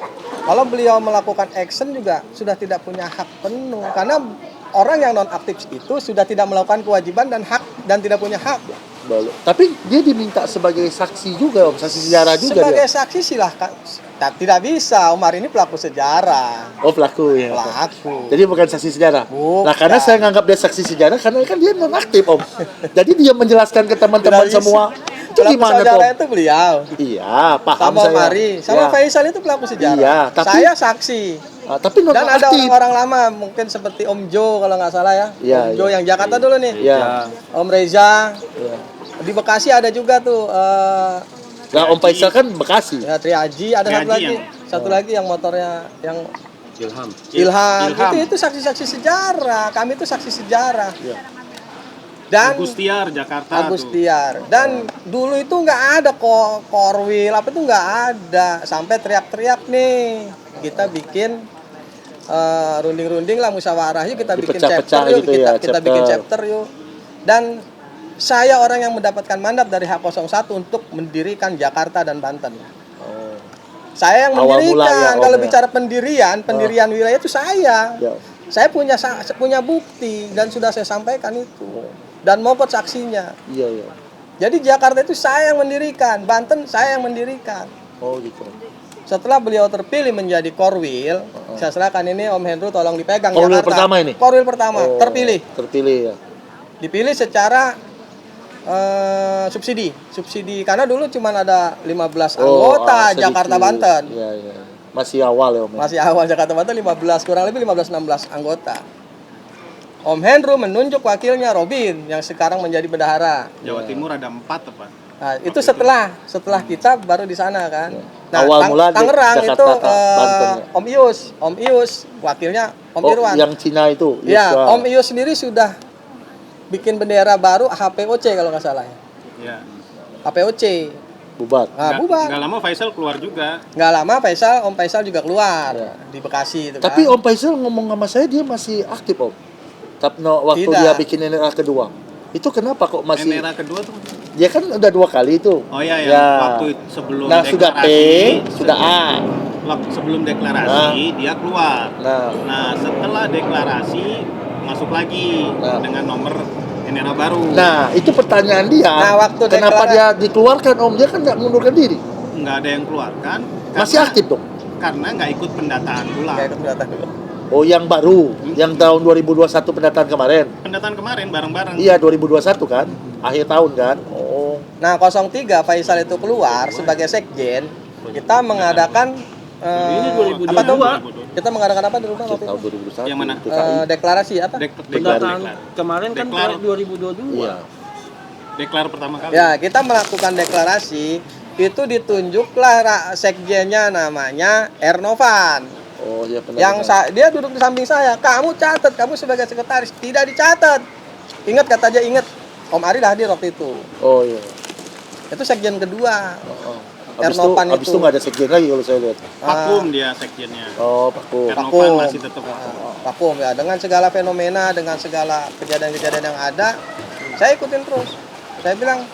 Kalau beliau melakukan action juga sudah tidak punya hak penuh karena orang yang non aktif itu sudah tidak melakukan kewajiban dan hak dan tidak punya hak. Baru. Tapi dia diminta sebagai saksi juga Om, saksi sejarah juga Sebagai dia. saksi silahkan. Tidak bisa, Om Ari ini pelaku sejarah. Oh, pelaku ya. Pelaku. Jadi bukan saksi sejarah. Bukan. Nah, karena saya nganggap dia saksi sejarah karena kan dia non aktif, Om. Jadi dia menjelaskan ke teman-teman Tidak bisa. semua. Itu Pelaku gimana, sejarah Om? itu beliau. Iya, paham Sama saya. Om Ari, sama Ya. Faisal itu pelaku sejarah. Iya, tapi- Saya saksi. Ah, tapi non Dan ada aktif. orang-orang lama, mungkin seperti Om Jo kalau nggak salah ya. Iya, Om Jo iya. yang Jakarta dulu nih. Iya. Om Reza. Iya. Di Bekasi ada juga tuh. Nah, Om Faisal kan Bekasi. Ya Triaji, ada satu Triaji lagi. yang- Satu lagi yang motornya yang Ilham. Ilham. Ilham. Itu saksi-saksi sejarah. Kami itu saksi sejarah. Iya. Dan Agustiar Jakarta Agus tuh. Tiar. Dan dulu itu nggak ada korwil, apa itu nggak ada. Sampai teriak-teriak nih, kita bikin runding-runding lah musyawarah yuk, kita bikin Dipecah-pecah chapter yuk, gitu kita, ya, kita chapter. bikin chapter yuk. Dan saya orang yang mendapatkan mandat dari H01 untuk mendirikan Jakarta dan Banten. Oh. Saya yang Awal mendirikan. mula ya, Om, Kalau ya. bicara pendirian wilayah itu saya. Ya. Saya punya bukti dan sudah saya sampaikan itu. Dan maupun saksinya. Iya, iya. Jadi Jakarta itu saya yang mendirikan, Banten saya yang mendirikan. Oh, gitu. Setelah beliau terpilih menjadi Korwil, saya serahkan ini Om Hendro tolong dipegang Korwil Jakarta. pertama ini? Korwil pertama, Oh, terpilih. Terpilih ya. Dipilih secara subsidi karena dulu cuma ada 15 anggota sedikit. Jakarta Banten. Iya, iya. Masih awal ya, Om. Masih awal Jakarta Banten 15, kurang lebih 15-16 anggota. Om Hendro menunjuk wakilnya Robin yang sekarang menjadi bendahara. Jawa Timur ada 4 apa? Nah, itu setelah kita baru di sana kan. Nah, Awal mula di Tangerang Jakarta, itu Banten, ya. Om Ius, wakilnya Om Irwan. Yang Cina itu. Ya, Yuswa. Om Ius sendiri sudah bikin bendera baru HPOC kalau nggak salah ya. Ya. HPOC. Bubar. Nah, bubar. Nggak lama Faisal keluar juga. Nggak lama Om Faisal juga keluar di Bekasi itu kan. Tapi Om Faisal ngomong sama saya dia masih aktif, Om. Tapi waktu Tidak. dia bikin NRA kedua. Itu kenapa kok masih Era kedua tuh. dia kan udah 2 kali itu. Oh iya ya, Ya. waktu sebelum Nah, sudah P, sudah A. Waktu sebelum deklarasi dia keluar. Nah, Nah, setelah deklarasi masuk lagi Nah. dengan nomor NRA baru. nah itu pertanyaan dia. Nah, waktu kenapa deklarasi- dia dikeluarkan, Om? Dia kan nggak mengundurkan diri. Nggak ada yang keluarkan. Masih aktif dong. Karena nggak ikut pendataan ulang. Kayak keberatan dulu. Oh, yang baru, yang tahun 2021 pendataan kemarin. Pendataan kemarin bareng-bareng. Iya, 2021 kan? Akhir tahun kan? Oh. Nah, 03 Faisal itu keluar sebagai sekjen, kita mengadakan Ini apa tuh? 2022. Kita mengadakan apa di rumah waktu itu? Tahun 2021. Yang mana? DKI. Deklarasi apa? Pendataan kemarin kan Deklar. 2022. Iya. Deklar pertama kali. Ya, kita melakukan deklarasi, itu ditunjuklah sekjennya namanya Ernovan. Oh, iya benar. Yang dia duduk di samping saya, kamu catat, kamu sebagai sekretaris tidak dicatat. Ingat kata dia, ingat. Om Ari hadir waktu itu. Oh, iya. Itu sekjen kedua. Oh. Habis itu, Ernovan habis itu nggak ada sekjen lagi kalau saya lihat. Vakum dia sekjennya. Oh, Paku. Ernovan masih tetap Vakum ya, dengan segala fenomena, dengan segala kejadian-kejadian yang ada, saya ikutin terus. Saya bilang,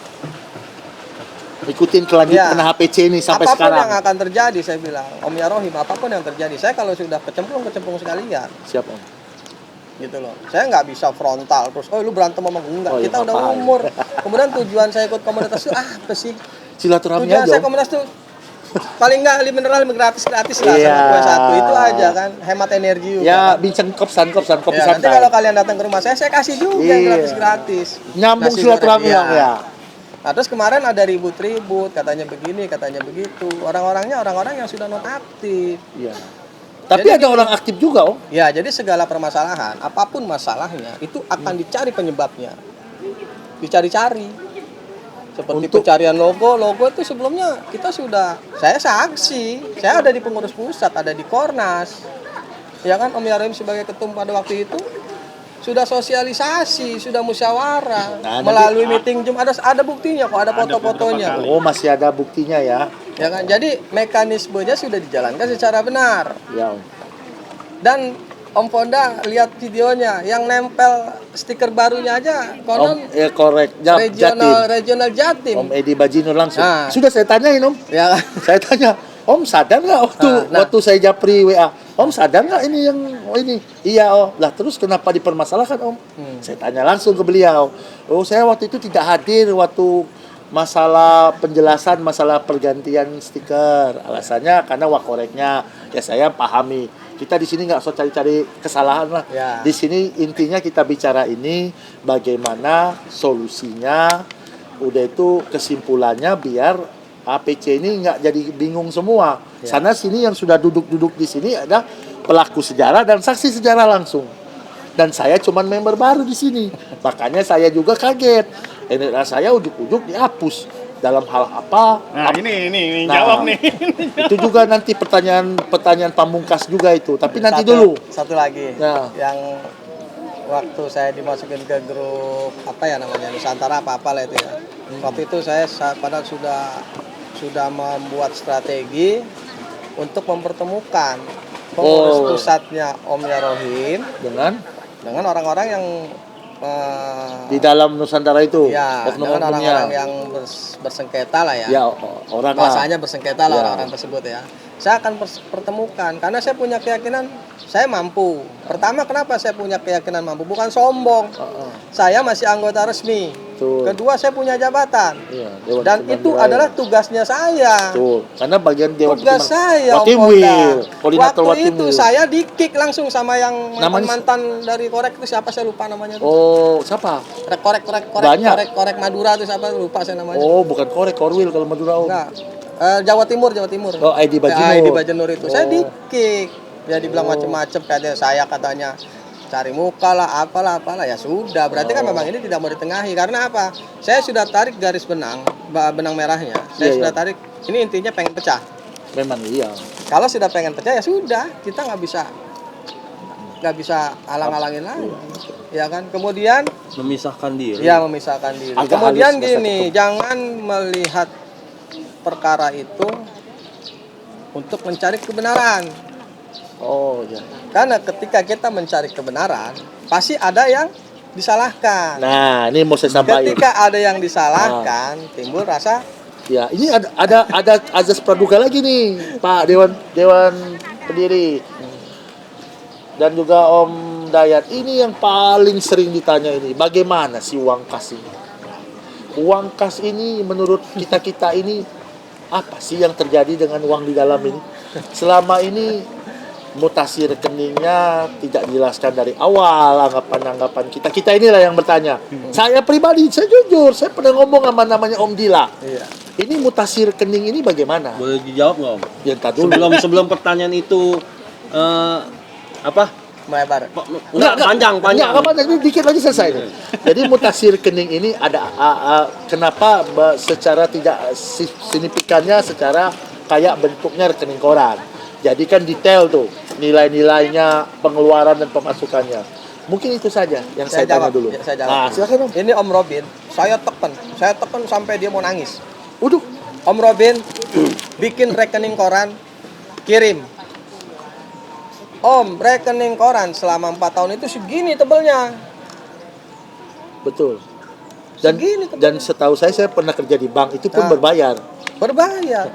Ikutin kelanjutan Ya. HPC ini sampai apapun sekarang. yang akan terjadi, saya bilang, Om Ya Rohim, apapun yang terjadi, saya kalau sudah kecemplung sekalian, Siap, Om. gitu loh. Saya nggak bisa frontal terus, oh lu berantem sama gue, enggak. Oh, iya, Kita udah apa-apa. umur. Kemudian tujuan saya ikut komunitas itu apa sih? Silaturahmi Tujuan aja. saya Om. komunitas tuh paling nggak mineral gratis lah Iya. sama kue satu itu aja kan, hemat energi juga. Ya, bincang kopsan kopi Ya, nanti santai. kalau kalian datang ke rumah saya kasih juga yang Iya. gratis. Nyambung Nasi silaturahmi, goreng, Om, iya. ya. Nah, terus kemarin ada ribut-ribut, katanya begini, katanya begitu. Orang-orangnya orang-orang yang sudah nonaktif. Iya. Tapi Jadi ada orang aktif juga, Om. Ya, jadi segala permasalahan, apapun masalahnya, itu akan dicari penyebabnya. Dicari-cari. Seperti Untuk- pencarian logo itu sebelumnya kita sudah, saya saksi, saya ada di pengurus pusat, ada di Kornas. Ya kan, Om Yarim sebagai ketum pada waktu itu sudah sosialisasi, sudah musyawarah, Nah, melalui meeting Zoom, ada buktinya kok, ada foto-fotonya. Oh, masih ada buktinya ya. Ya kan, jadi mekanismenya sudah dijalankan secara benar. Ya, Om. Dan Om Fonda lihat videonya, yang nempel stiker barunya aja, Om, konon korek. Jatim. regional Jatim. Om Edi Bajinur langsung. Nah. Sudah saya tanyain, Om. Ya kan? Saya tanya, Om sadar nggak waktu saya japri WA? Om sadar nggak ini yang ini? Iya, Om. Lah terus kenapa dipermasalahkan, Om? Saya tanya langsung ke beliau. Oh, saya waktu itu tidak hadir waktu masalah penjelasan, masalah pergantian stiker. Alasannya karena wakoreknya, ya saya pahami. Kita di sini nggak usah cari-cari kesalahan lah. Ya. Di sini intinya kita bicara ini bagaimana solusinya. Udah itu kesimpulannya biar APC ini nggak jadi bingung semua. Ya. Sana sini yang sudah duduk-duduk di sini ada pelaku sejarah dan saksi sejarah langsung. Dan saya cuman member baru di sini. Makanya saya juga kaget. NRA saya ujuk-ujuk dihapus. Dalam hal apa? Nah, ini Nah, jawab nih. Itu juga nanti pertanyaan pamungkas juga itu. Tapi nanti Satu- dulu. Satu lagi. Nah. Yang waktu saya dimasukin ke grup apa ya namanya Nusantara apa lah itu ya. Waktu itu saya padahal sudah membuat strategi untuk mempertemukan pengurus pusatnya Om Yarohim dengan orang-orang yang Di dalam Nusantara itu. ya dengan orang-orang yang bersengketa lah ya. Ya, orang lah. Bahasanya bersengketa lah Ya. orang-orang tersebut ya. Saya akan pertemukan karena saya punya keyakinan saya mampu. Pertama, kenapa saya punya keyakinan mampu? Bukan sombong. Saya masih anggota resmi. Betul. Kedua, saya punya jabatan. Iya, Dewan Dan Pertimbangan itu Wilayah. adalah tugasnya saya. Betul. Karena bagian Dewan Tugas Pertimbangan- saya, Om Watimwil, Polda. koordinator Waktu itu Watimwil. saya di-kick langsung sama yang Namanya- mantan dari korek itu siapa saya lupa namanya tuh. Oh, siapa? Banyak. Korek Madura itu siapa lupa saya namanya. Oh, bukan Korwil kalau Madura. Om. Enggak. Jawa Timur. Oh, ID Bajenur. ID Bajenur itu. Saya Oh. di-kick. Ya dibilang macam-macam katanya cari muka lah, apalah ya sudah. Berarti kan memang ini tidak mau ditengahi karena apa? Saya sudah tarik garis benang merahnya. Saya Iya, sudah iya. tarik. Ini intinya pengen pecah. Memang iya. Kalau sudah pengen pecah ya sudah, kita nggak bisa alang-alangin lagi. Ya kan? Kemudian Memisahkan diri. ya memisahkan diri. Agak Kemudian halus, gini, jangan melihat perkara itu untuk mencari kebenaran. Oh, iya. Karena ketika kita mencari kebenaran, pasti ada yang disalahkan. Nah, ini mau saya sampaikan. Ketika ada yang disalahkan, timbul rasa Ya, ini ada azas praduga lagi nih, Pak Dewan pendiri. Dan juga Om Dayat. Ini yang paling sering ditanya ini, bagaimana sih uang kas ini? Uang kas ini menurut kita ini apa sih yang terjadi dengan uang di dalam ini? Selama ini mutasi rekeningnya tidak dijelaskan dari awal, anggapan-anggapan kita inilah yang bertanya. Saya pribadi, saya jujur, saya pernah ngomong sama namanya Om Dila. iya. Ini mutasi rekening ini bagaimana? Boleh dijawab nggak Om? Yang tadi dulu. Sebelum pertanyaan itu apa? Melebar. Enggak, panjang. Enggak, ini dikit lagi selesai. Jadi mutasi rekening ini ada kenapa secara tidak signifikannya secara kayak bentuknya rekening koran. Jadi kan detail tuh nilai-nilainya, pengeluaran dan pemasukannya. Mungkin itu saja yang saya tanya dulu. Ya, saya jawab. Nah, silakan Om. Ini Om Robin, saya tekan sampai dia mau nangis. Waduh, Om Robin bikin rekening koran, kirim. Om, rekening koran selama 4 tahun itu segini tebelnya. betul. Dan Segini tuh. dan setahu saya pernah kerja di bank itu pun Nah. berbayar. Berbayar.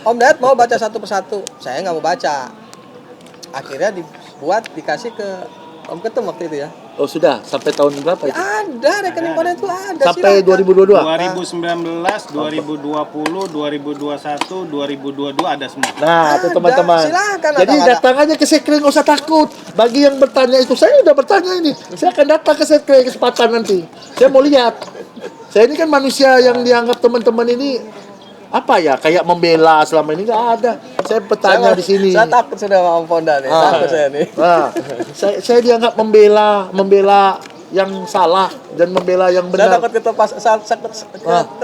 Om Dayat mau baca satu persatu, saya nggak mau baca. Akhirnya dikasih ke Om Ketum waktu itu ya. Oh sudah, sampai tahun berapa Ya itu? ada rekening koran itu ada. Sampai silakan. 2022. 2019, 2020, 2021, 2022 ada semua. Nah, itu Ada, teman-teman. silakan, Jadi ada. datang aja ke sekre, nggak usah takut. Bagi yang bertanya itu, saya udah bertanya ini. Saya akan datang ke sekre kesempatan nanti. Saya mau lihat. Saya ini kan manusia yang dianggap teman-teman ini apa ya, kayak membela selama ini nggak ada. Saya bertanya di sini. Saya takut sudah sama Om Ponda nih. Takut saya nih. Nah, saya dianggap membela yang salah dan membela yang Saya benar. takut ke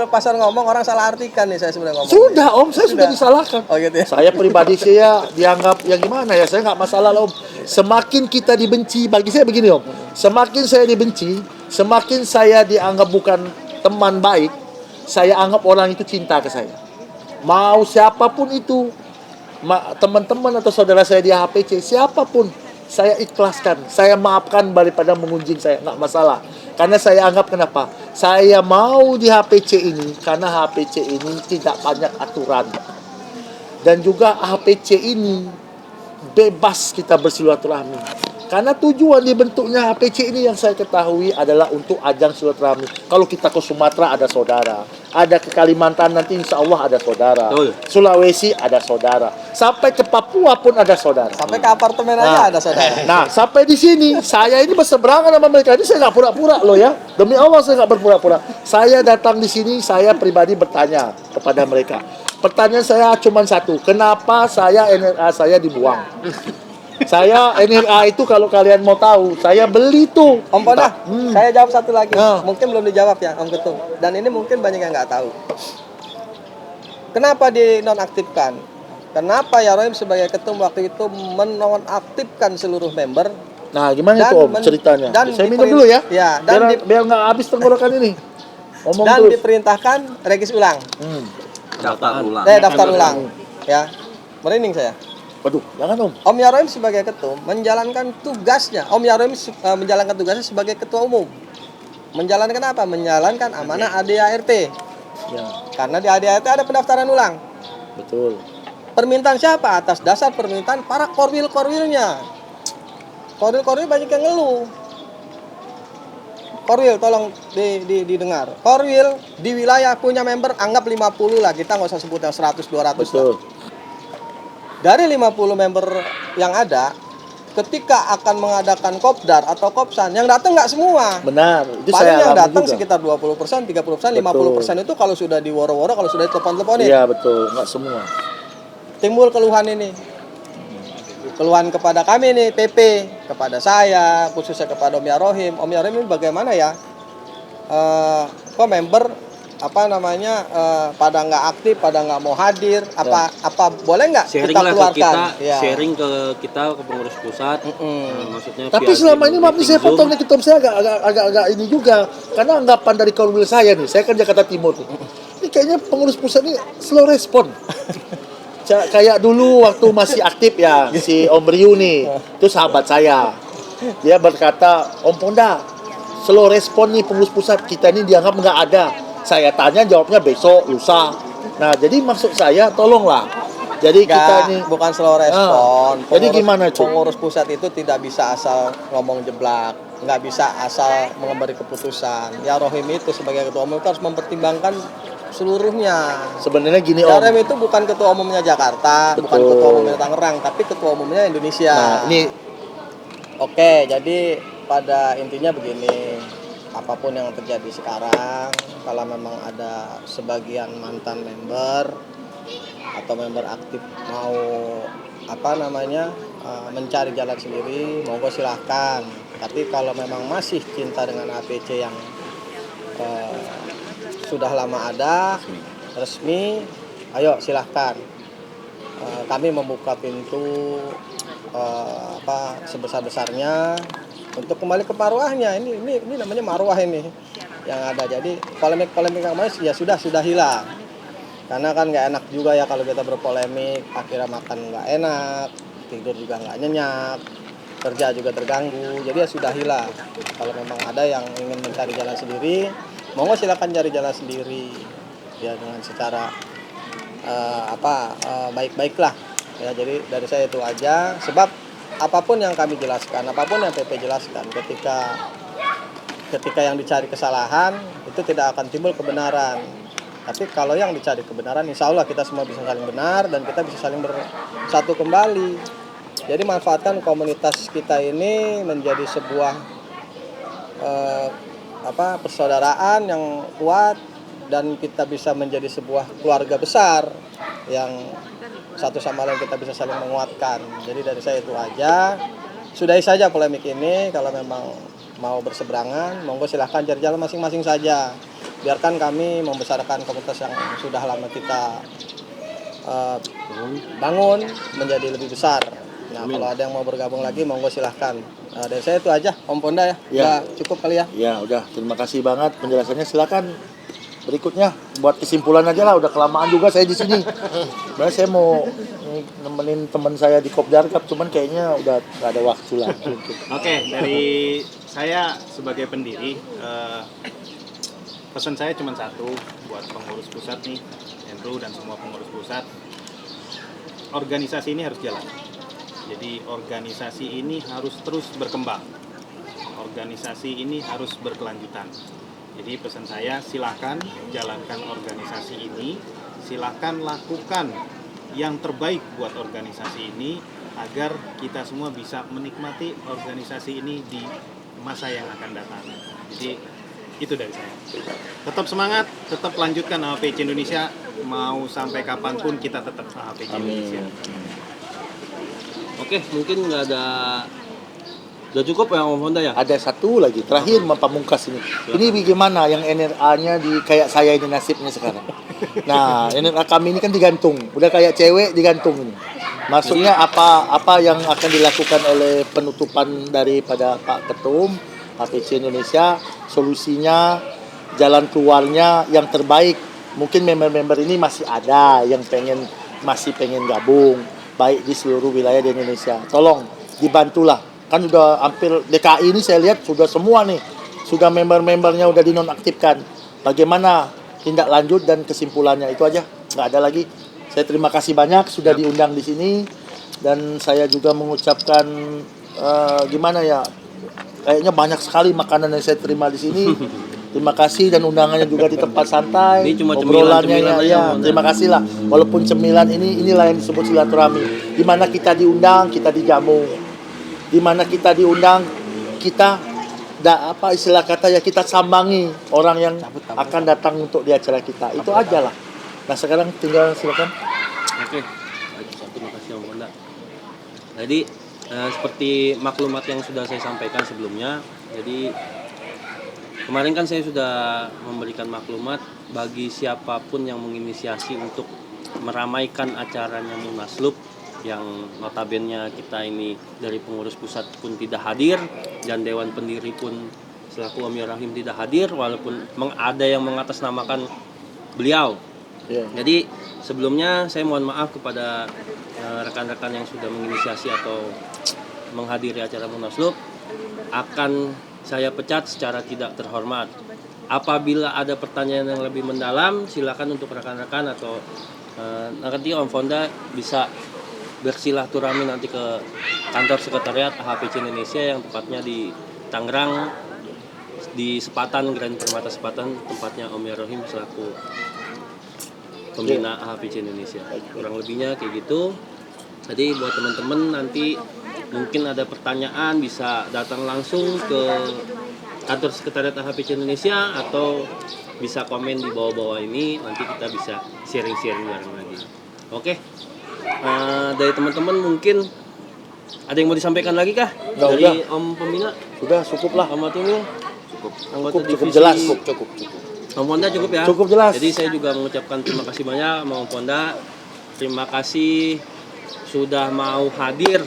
pasar ngomong orang salah artikan nih saya sebenarnya ngomong. Sudah Om, saya sudah disalahkan. Oh gitu ya. Saya pribadi saya dianggap yang gimana ya, saya nggak masalah lah Om. Semakin kita dibenci, bagi saya begini Om, semakin saya dibenci, semakin saya dianggap bukan teman baik, saya anggap orang itu cinta ke saya. Mau siapapun itu, teman-teman atau saudara saya di HPC, siapapun, saya ikhlaskan, saya maafkan daripada mengunjing saya, nggak masalah. Karena saya anggap kenapa? Saya mau di HPC ini, karena HPC ini tidak banyak aturan. Dan juga HPC ini bebas kita bersilaturahmi. Karena tujuan dibentuknya HPC ini yang saya ketahui adalah untuk ajang silaturahmi. Kalau kita ke Sumatera ada saudara, ada ke Kalimantan nanti insya Allah ada saudara, Betul. Sulawesi ada saudara, sampai ke Papua pun ada saudara. Sampai ke apartemen aja ada saudara. Nah, sampai di sini saya ini berseberangan sama mereka. Ini saya nggak pura-pura loh ya. Demi Allah saya nggak berpura-pura. Saya datang di sini, saya pribadi bertanya kepada mereka. Pertanyaan saya cuma satu, kenapa saya NRA saya dibuang? Saya NRA itu kalau kalian mau tahu, saya beli tuh. Om Ponda, saya jawab satu lagi. Nah. Mungkin belum dijawab ya, Om Ketum. Dan ini mungkin banyak yang nggak tahu. Kenapa dinonaktifkan? Kenapa ya Rohim sebagai ketum waktu itu menonaktifkan seluruh member? Nah, gimana itu Om ceritanya? dan Saya minum diperin- dulu ya. Ya, dan biar nggak habis tenggorokan ini. Ngomong dan terus. diperintahkan regis ulang. Daftar ulang. Daftar ulang. Ya. Merinding saya. Waduh, jangan Om. Om Yarohim sebagai ketum menjalankan tugasnya. Om Yarohim menjalankan tugasnya sebagai ketua umum. Menjalankan apa? Menjalankan amanah ADART. Ya, Karena di ADART ada pendaftaran ulang. betul. Permintaan siapa? Atas dasar permintaan para korwil-korwilnya. Korwil-korwil banyak yang ngeluh. Korwil tolong didengar. Korwil di wilayah punya member anggap 50 lah. Kita nggak usah sebut yang 100 200 Betul. lah. Dari 50 member yang ada, ketika akan mengadakan kopdar atau kopsan, yang datang nggak semua. Benar. Itu Paling saya yang alami datang juga. sekitar 20%, 30%, 50% itu kalau sudah di woro-woro, kalau sudah ditelepon-teleponin. Iya, betul. Nggak semua. Timbul keluhan ini. Keluhan kepada kami nih, PP, kepada saya, khususnya kepada Om Yarohim. Om Yarohim ini bagaimana ya? Kok member pada nggak aktif, pada nggak mau hadir, apa boleh nggak Sharing kita lah ke keluarkan? kita, Ya. sharing ke kita ke pengurus pusat. Maksudnya Tapi via selama ini maaf nih saya meeting Zoom. potong nih ketum saya agak ini juga. Karena anggapan dari korwil saya nih, saya kan Jakarta Timur. Ini kayaknya pengurus pusat ini slow respon. Kayak dulu waktu masih aktif ya si Om Ryu nih, itu sahabat saya. Dia berkata, Om Ponda, slow respon nih pengurus pusat kita ini dianggap nggak ada. Saya tanya jawabnya besok, lusa. Nah jadi maksud saya tolonglah. Jadi kita ini bukan slow respon. jadi gimana itu? Pengurus pusat itu tidak bisa asal ngomong jeblak, nggak bisa asal memberi keputusan. Ya Rohim itu sebagai ketua umum itu harus mempertimbangkan seluruhnya. Sebenarnya gini Om. Yarohim itu bukan ketua umumnya Jakarta, bukan Betul. ketua umumnya Tangerang, tapi ketua umumnya Indonesia. Nah ini Oke, jadi pada intinya begini, apapun yang terjadi sekarang, kalau memang ada sebagian mantan member atau member aktif mau mencari jalan sendiri, monggo silahkan. Tapi kalau memang masih cinta dengan APC yang sudah lama ada, resmi, ayo silahkan. Kami membuka pintu sebesar-besarnya untuk kembali ke marwahnya. Ini namanya marwah ini yang ada. Jadi polemik yang kemarin ya sudah hilang. Karena kan nggak enak juga ya kalau kita berpolemik, akhirnya makan nggak enak, tidur juga nggak nyenyak, kerja juga terganggu. Jadi ya sudah hilang. Kalau memang ada yang ingin mencari jalan sendiri, monggo silakan cari jalan sendiri ya dengan secara baik-baik lah. Ya, jadi dari saya itu aja. Sebab apapun yang kami jelaskan, apapun yang PP jelaskan, ketika yang dicari kesalahan itu tidak akan timbul kebenaran. Tapi kalau yang dicari kebenaran, insya Allah kita semua bisa saling benar dan kita bisa saling bersatu kembali. Jadi manfaatkan komunitas kita ini menjadi sebuah persaudaraan yang kuat dan kita bisa menjadi sebuah keluarga besar yang satu sama lain kita bisa saling menguatkan. Jadi dari saya itu aja. Sudahi saja polemik ini. Kalau memang mau berseberangan, monggo silahkan cari jalan masing-masing saja. Biarkan kami membesarkan komunitas yang sudah lama kita bangun menjadi lebih besar. Nah, kalau ada yang mau bergabung lagi, monggo silahkan. Dari saya itu aja, Om Ponda ya. Ya. Udah cukup kali ya. ya udah terima kasih banget penjelasannya. Silakan berikutnya buat kesimpulan aja lah. Udah kelamaan juga saya di sini. Sebenarnya saya mau nemenin teman saya di Kopdar Cup, cuman kayaknya udah nggak ada waktu lah. Oke, dari saya sebagai pendiri, pesan saya cuma satu buat pengurus pusat nih, Andrew dan semua pengurus pusat. Organisasi ini harus jalan. Jadi organisasi ini harus terus berkembang. Organisasi ini harus berkelanjutan. Jadi pesan saya, silakan jalankan organisasi ini, silakan lakukan yang terbaik buat organisasi ini agar kita semua bisa menikmati organisasi ini di masa yang akan datang. Jadi itu dari saya. Tetap semangat, tetap lanjutkan AHPC Indonesia. Mau sampai kapanpun kita tetap AHPC Indonesia. Oke, mungkin nggak ada. Udah cukup ya Om Honda ya? Ada satu lagi terakhir pamungkas ini. Ini bagaimana yang NRA-nya di kayak saya ini nasibnya sekarang. Nah, NRA kami ini kan digantung, udah kayak cewek digantung ini. Maksudnya apa yang akan dilakukan oleh penutupan daripada Pak Ketum AHPC Indonesia, solusinya, jalan keluarnya yang terbaik. Mungkin member-member ini masih ada yang masih pengen gabung, baik di seluruh wilayah di Indonesia. Tolong dibantulah. Kan udah hampir DKI ini saya lihat sudah semua nih, sudah member-membernya udah dinonaktifkan. Bagaimana tindak lanjut dan kesimpulannya, itu aja, nggak ada lagi. Saya terima kasih banyak sudah diundang di sini, dan saya juga mengucapkan gimana ya, kayaknya banyak sekali makanan yang saya terima di sini. Terima kasih, dan undangannya juga di tempat santai. Ini cuma obrolannya cemilan-cemilan ya, aja, terima kasih lah. Walaupun cemilan inilah yang disebut silaturahmi. Di mana kita diundang, kita dijamu. Di mana kita diundang, kita istilah kata ya, kita sambangi orang yang akan datang untuk di acara kita. Itu aja lah. Nah, sekarang tinggal silakan. Oke, terima kasih Om Honda. Jadi seperti maklumat yang sudah saya sampaikan sebelumnya, jadi kemarin kan saya sudah memberikan maklumat bagi siapapun yang menginisiasi untuk meramaikan acaranya Munaslup, yang notabene kita ini dari pengurus pusat pun tidak hadir, dan Dewan Pendiri pun selaku Amir Rahim tidak hadir, walaupun ada yang mengatasnamakan beliau. Jadi sebelumnya saya mohon maaf kepada rekan-rekan yang sudah menginisiasi atau menghadiri acara Munaslup, akan saya pecat secara tidak terhormat. Apabila ada pertanyaan yang lebih mendalam, silakan untuk rekan-rekan atau nanti Om Honda bisa bersilaturahmi nanti ke kantor sekretariat AHPC Indonesia yang tepatnya di Tangerang, di Sepatan, Grand Permata Sepatan, tempatnya Om Rohim selaku pembina AHPC Indonesia. Kurang lebihnya kayak gitu. Jadi buat teman-teman nanti mungkin ada pertanyaan bisa datang langsung ke kantor sekretariat AHPC Indonesia atau bisa komen di bawah-bawah ini, nanti kita bisa sharing-sharing bareng lagi. Oke. Dari teman-teman mungkin ada yang mau disampaikan lagi kah? Dari Om Pembina? Sudah cukup lah. Om Timil? Cukup jelas. Cukup. Om Honda cukup ya? Cukup jelas. Jadi saya juga mengucapkan terima kasih banyak sama Om Honda. Terima kasih sudah mau hadir.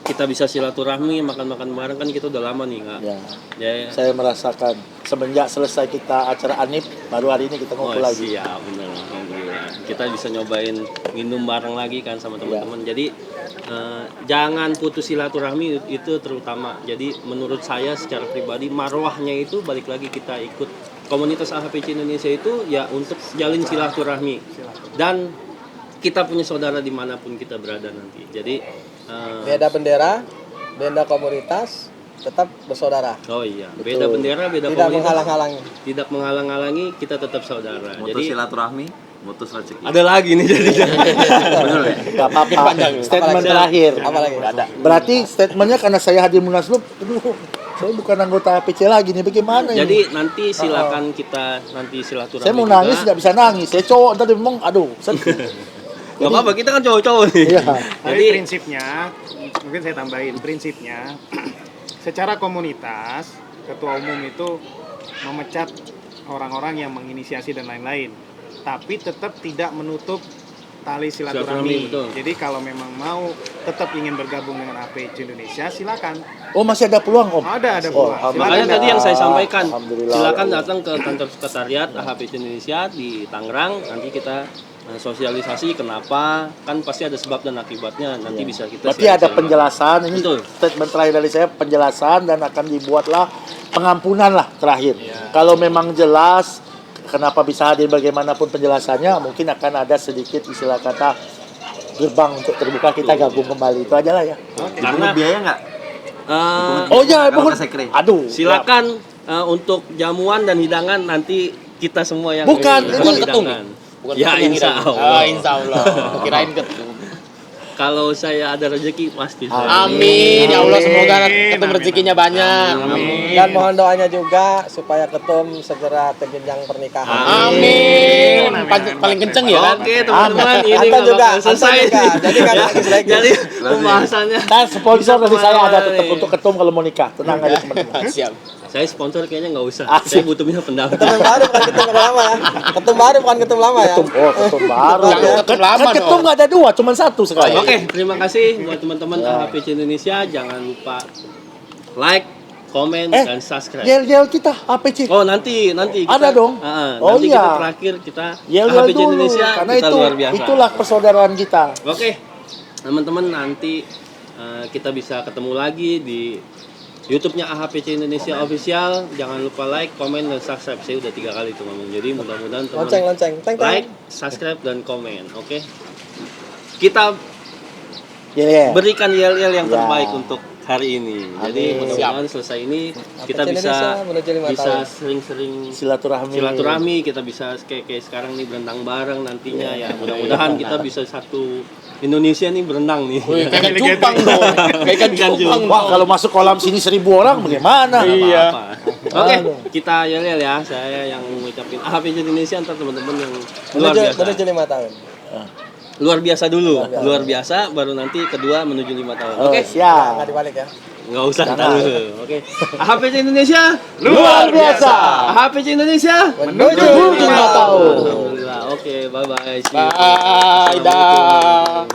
Kita bisa silaturahmi, makan-makan bareng, kan kita udah lama nih, Kak. Ya. Saya merasakan semenjak selesai kita acara Anip, baru hari ini kita ngumpul lagi. Siap, benar. Alhamdulillah. Kita bisa nyobain minum bareng lagi kan sama teman-teman. Jadi jangan putus silaturahmi, itu terutama. Jadi menurut saya secara pribadi marwahnya itu balik lagi kita ikut komunitas AHPC Indonesia itu ya untuk jalin silaturahmi. Dan kita punya saudara dimanapun kita berada nanti. Jadi beda bendera, beda komunitas, tetap bersaudara. Oh iya, beda bendera, beda Tidak komunitas. menghalang-halangi. Tidak menghalang-halangi, kita tetap saudara. Mutus Jadi silaturahmi, mutus rezeki. ada lagi nih jadi. Benar ya? Gak apa-apa. Statement terakhir. Apalagi? Berarti statementnya karena saya hadir Munaslup, aduh, saya bukan anggota APC lagi nih, bagaimana ini? Jadi nanti silakan kita nanti silaturahmi. Saya mau nangis nggak bisa nangis. Saya cowok tadi ngomong, aduh, Gak apa-apa, kita kan cowok-cowok nih. Iya. Tapi Jadi prinsipnya, mungkin saya tambahin, prinsipnya secara komunitas, ketua umum itu memecat orang-orang yang menginisiasi dan lain-lain, tapi tetap tidak menutup tali silaturahmi. Betul. Jadi kalau memang mau tetap ingin bergabung dengan AHPC Indonesia, silakan. Oh, masih ada peluang, Om? Ada Oh, peluang. makanya Silakan. tadi yang saya sampaikan, Alhamdulillah. silakan datang ke kantor sekretariat AHPC Indonesia di Tangerang. Nanti kita sosialisasi kenapa, kan pasti ada sebab dan akibatnya. Nanti bisa kita. Berarti ada sharing-sharing. penjelasan, ini Betul. statement terakhir dari saya, penjelasan, dan akan dibuatlah pengampunan lah terakhir. Kalau memang jelas kenapa bisa hadir bagaimanapun penjelasannya, mungkin akan ada sedikit istilah kata gerbang untuk terbuka, kita gabung kembali. Itu aja lah ya. Karena biaya nggak? Oh iya, Kalau bukan. ke sekre. Aduh. silakan untuk jamuan dan hidangan nanti kita semua yang Bukan, ini ketum. hidangan. Bukan Ya, ketum yang insya kirain. Allah. Ah, insya Allah. Kirain ketum. Kalau saya ada rezeki pasti saya. Amin. Ya Allah, semoga ketum rezekinya banyak. Amin. Dan mohon doanya juga supaya ketum segera ke jenjang pernikahan. Amin. Paling kenceng ya kan? Oke teman-teman, ini Anton nggak juga, bakal selesai Anton juga. nih. Jadi kan lagi. Jadi pembahasannya. Dan sponsor dari saya ada tetap Kemana-mana untuk ketum kalau mau nikah. Tenang aja teman-teman. Siap. Saya sponsor kayaknya nggak usah. Asik. Saya butuh punya pendamping. Ketum yang baru bukan ketum yang lama ya. Ketum baru bukan ketum lama ya. Ketum baru. Jangan ketum lama Kan ketum dong. nggak ada dua, cuma satu sekarang. Oke, terima kasih buat teman-teman AHPC Indonesia. Jangan lupa like, komen, dan subscribe. Yel-yel kita APC. Oh nanti kita, Ada dong. Oh, nanti iya. kita terakhir kita Yel-yel AHPC dulu Indonesia karena kita itu luar biasa. itulah persaudaraan kita. Oke, teman-teman nanti kita bisa ketemu lagi di YouTube-nya AHPC Indonesia Official. Jangan lupa like, komen, dan subscribe. Saya udah 3 kali tuh ngomong. Jadi mudah-mudahan teman Lonceng. Teng. like, subscribe, dan komen. Oke. Kita Yel-yel. berikan yel-yel yang Ya. terbaik untuk hari ini. Jadi Amin. mudah-mudahan selesai ini kita AHPC bisa Indonesia menuju 5 bisa tahun. sering-sering Silaturahmi. kita bisa kayak sekarang nih berenang bareng nantinya ya. Mudah-mudahan kita bisa satu Indonesia nih berenang nih. Wih, kayak cupang dong. Kayak cupang. Wah, kalau masuk kolam sini 1000 orang bagaimana? Iya. Oke, kita yel-yel ya. Saya yang mengucapin AHPC Indonesia, antar teman-teman yang luar biasa. Menuju 5 tahun. Luar biasa dulu. Luar biasa baru nanti kedua menuju 5 tahun. Oh, Oke. siap. Nggak dibalik ya. Nggak usah dulu. Oke. AHPC Indonesia Luar biasa. AHPC Indonesia Menuju 5 tahun. Alhamdulillah. Oke, bye bye. Bye, dah.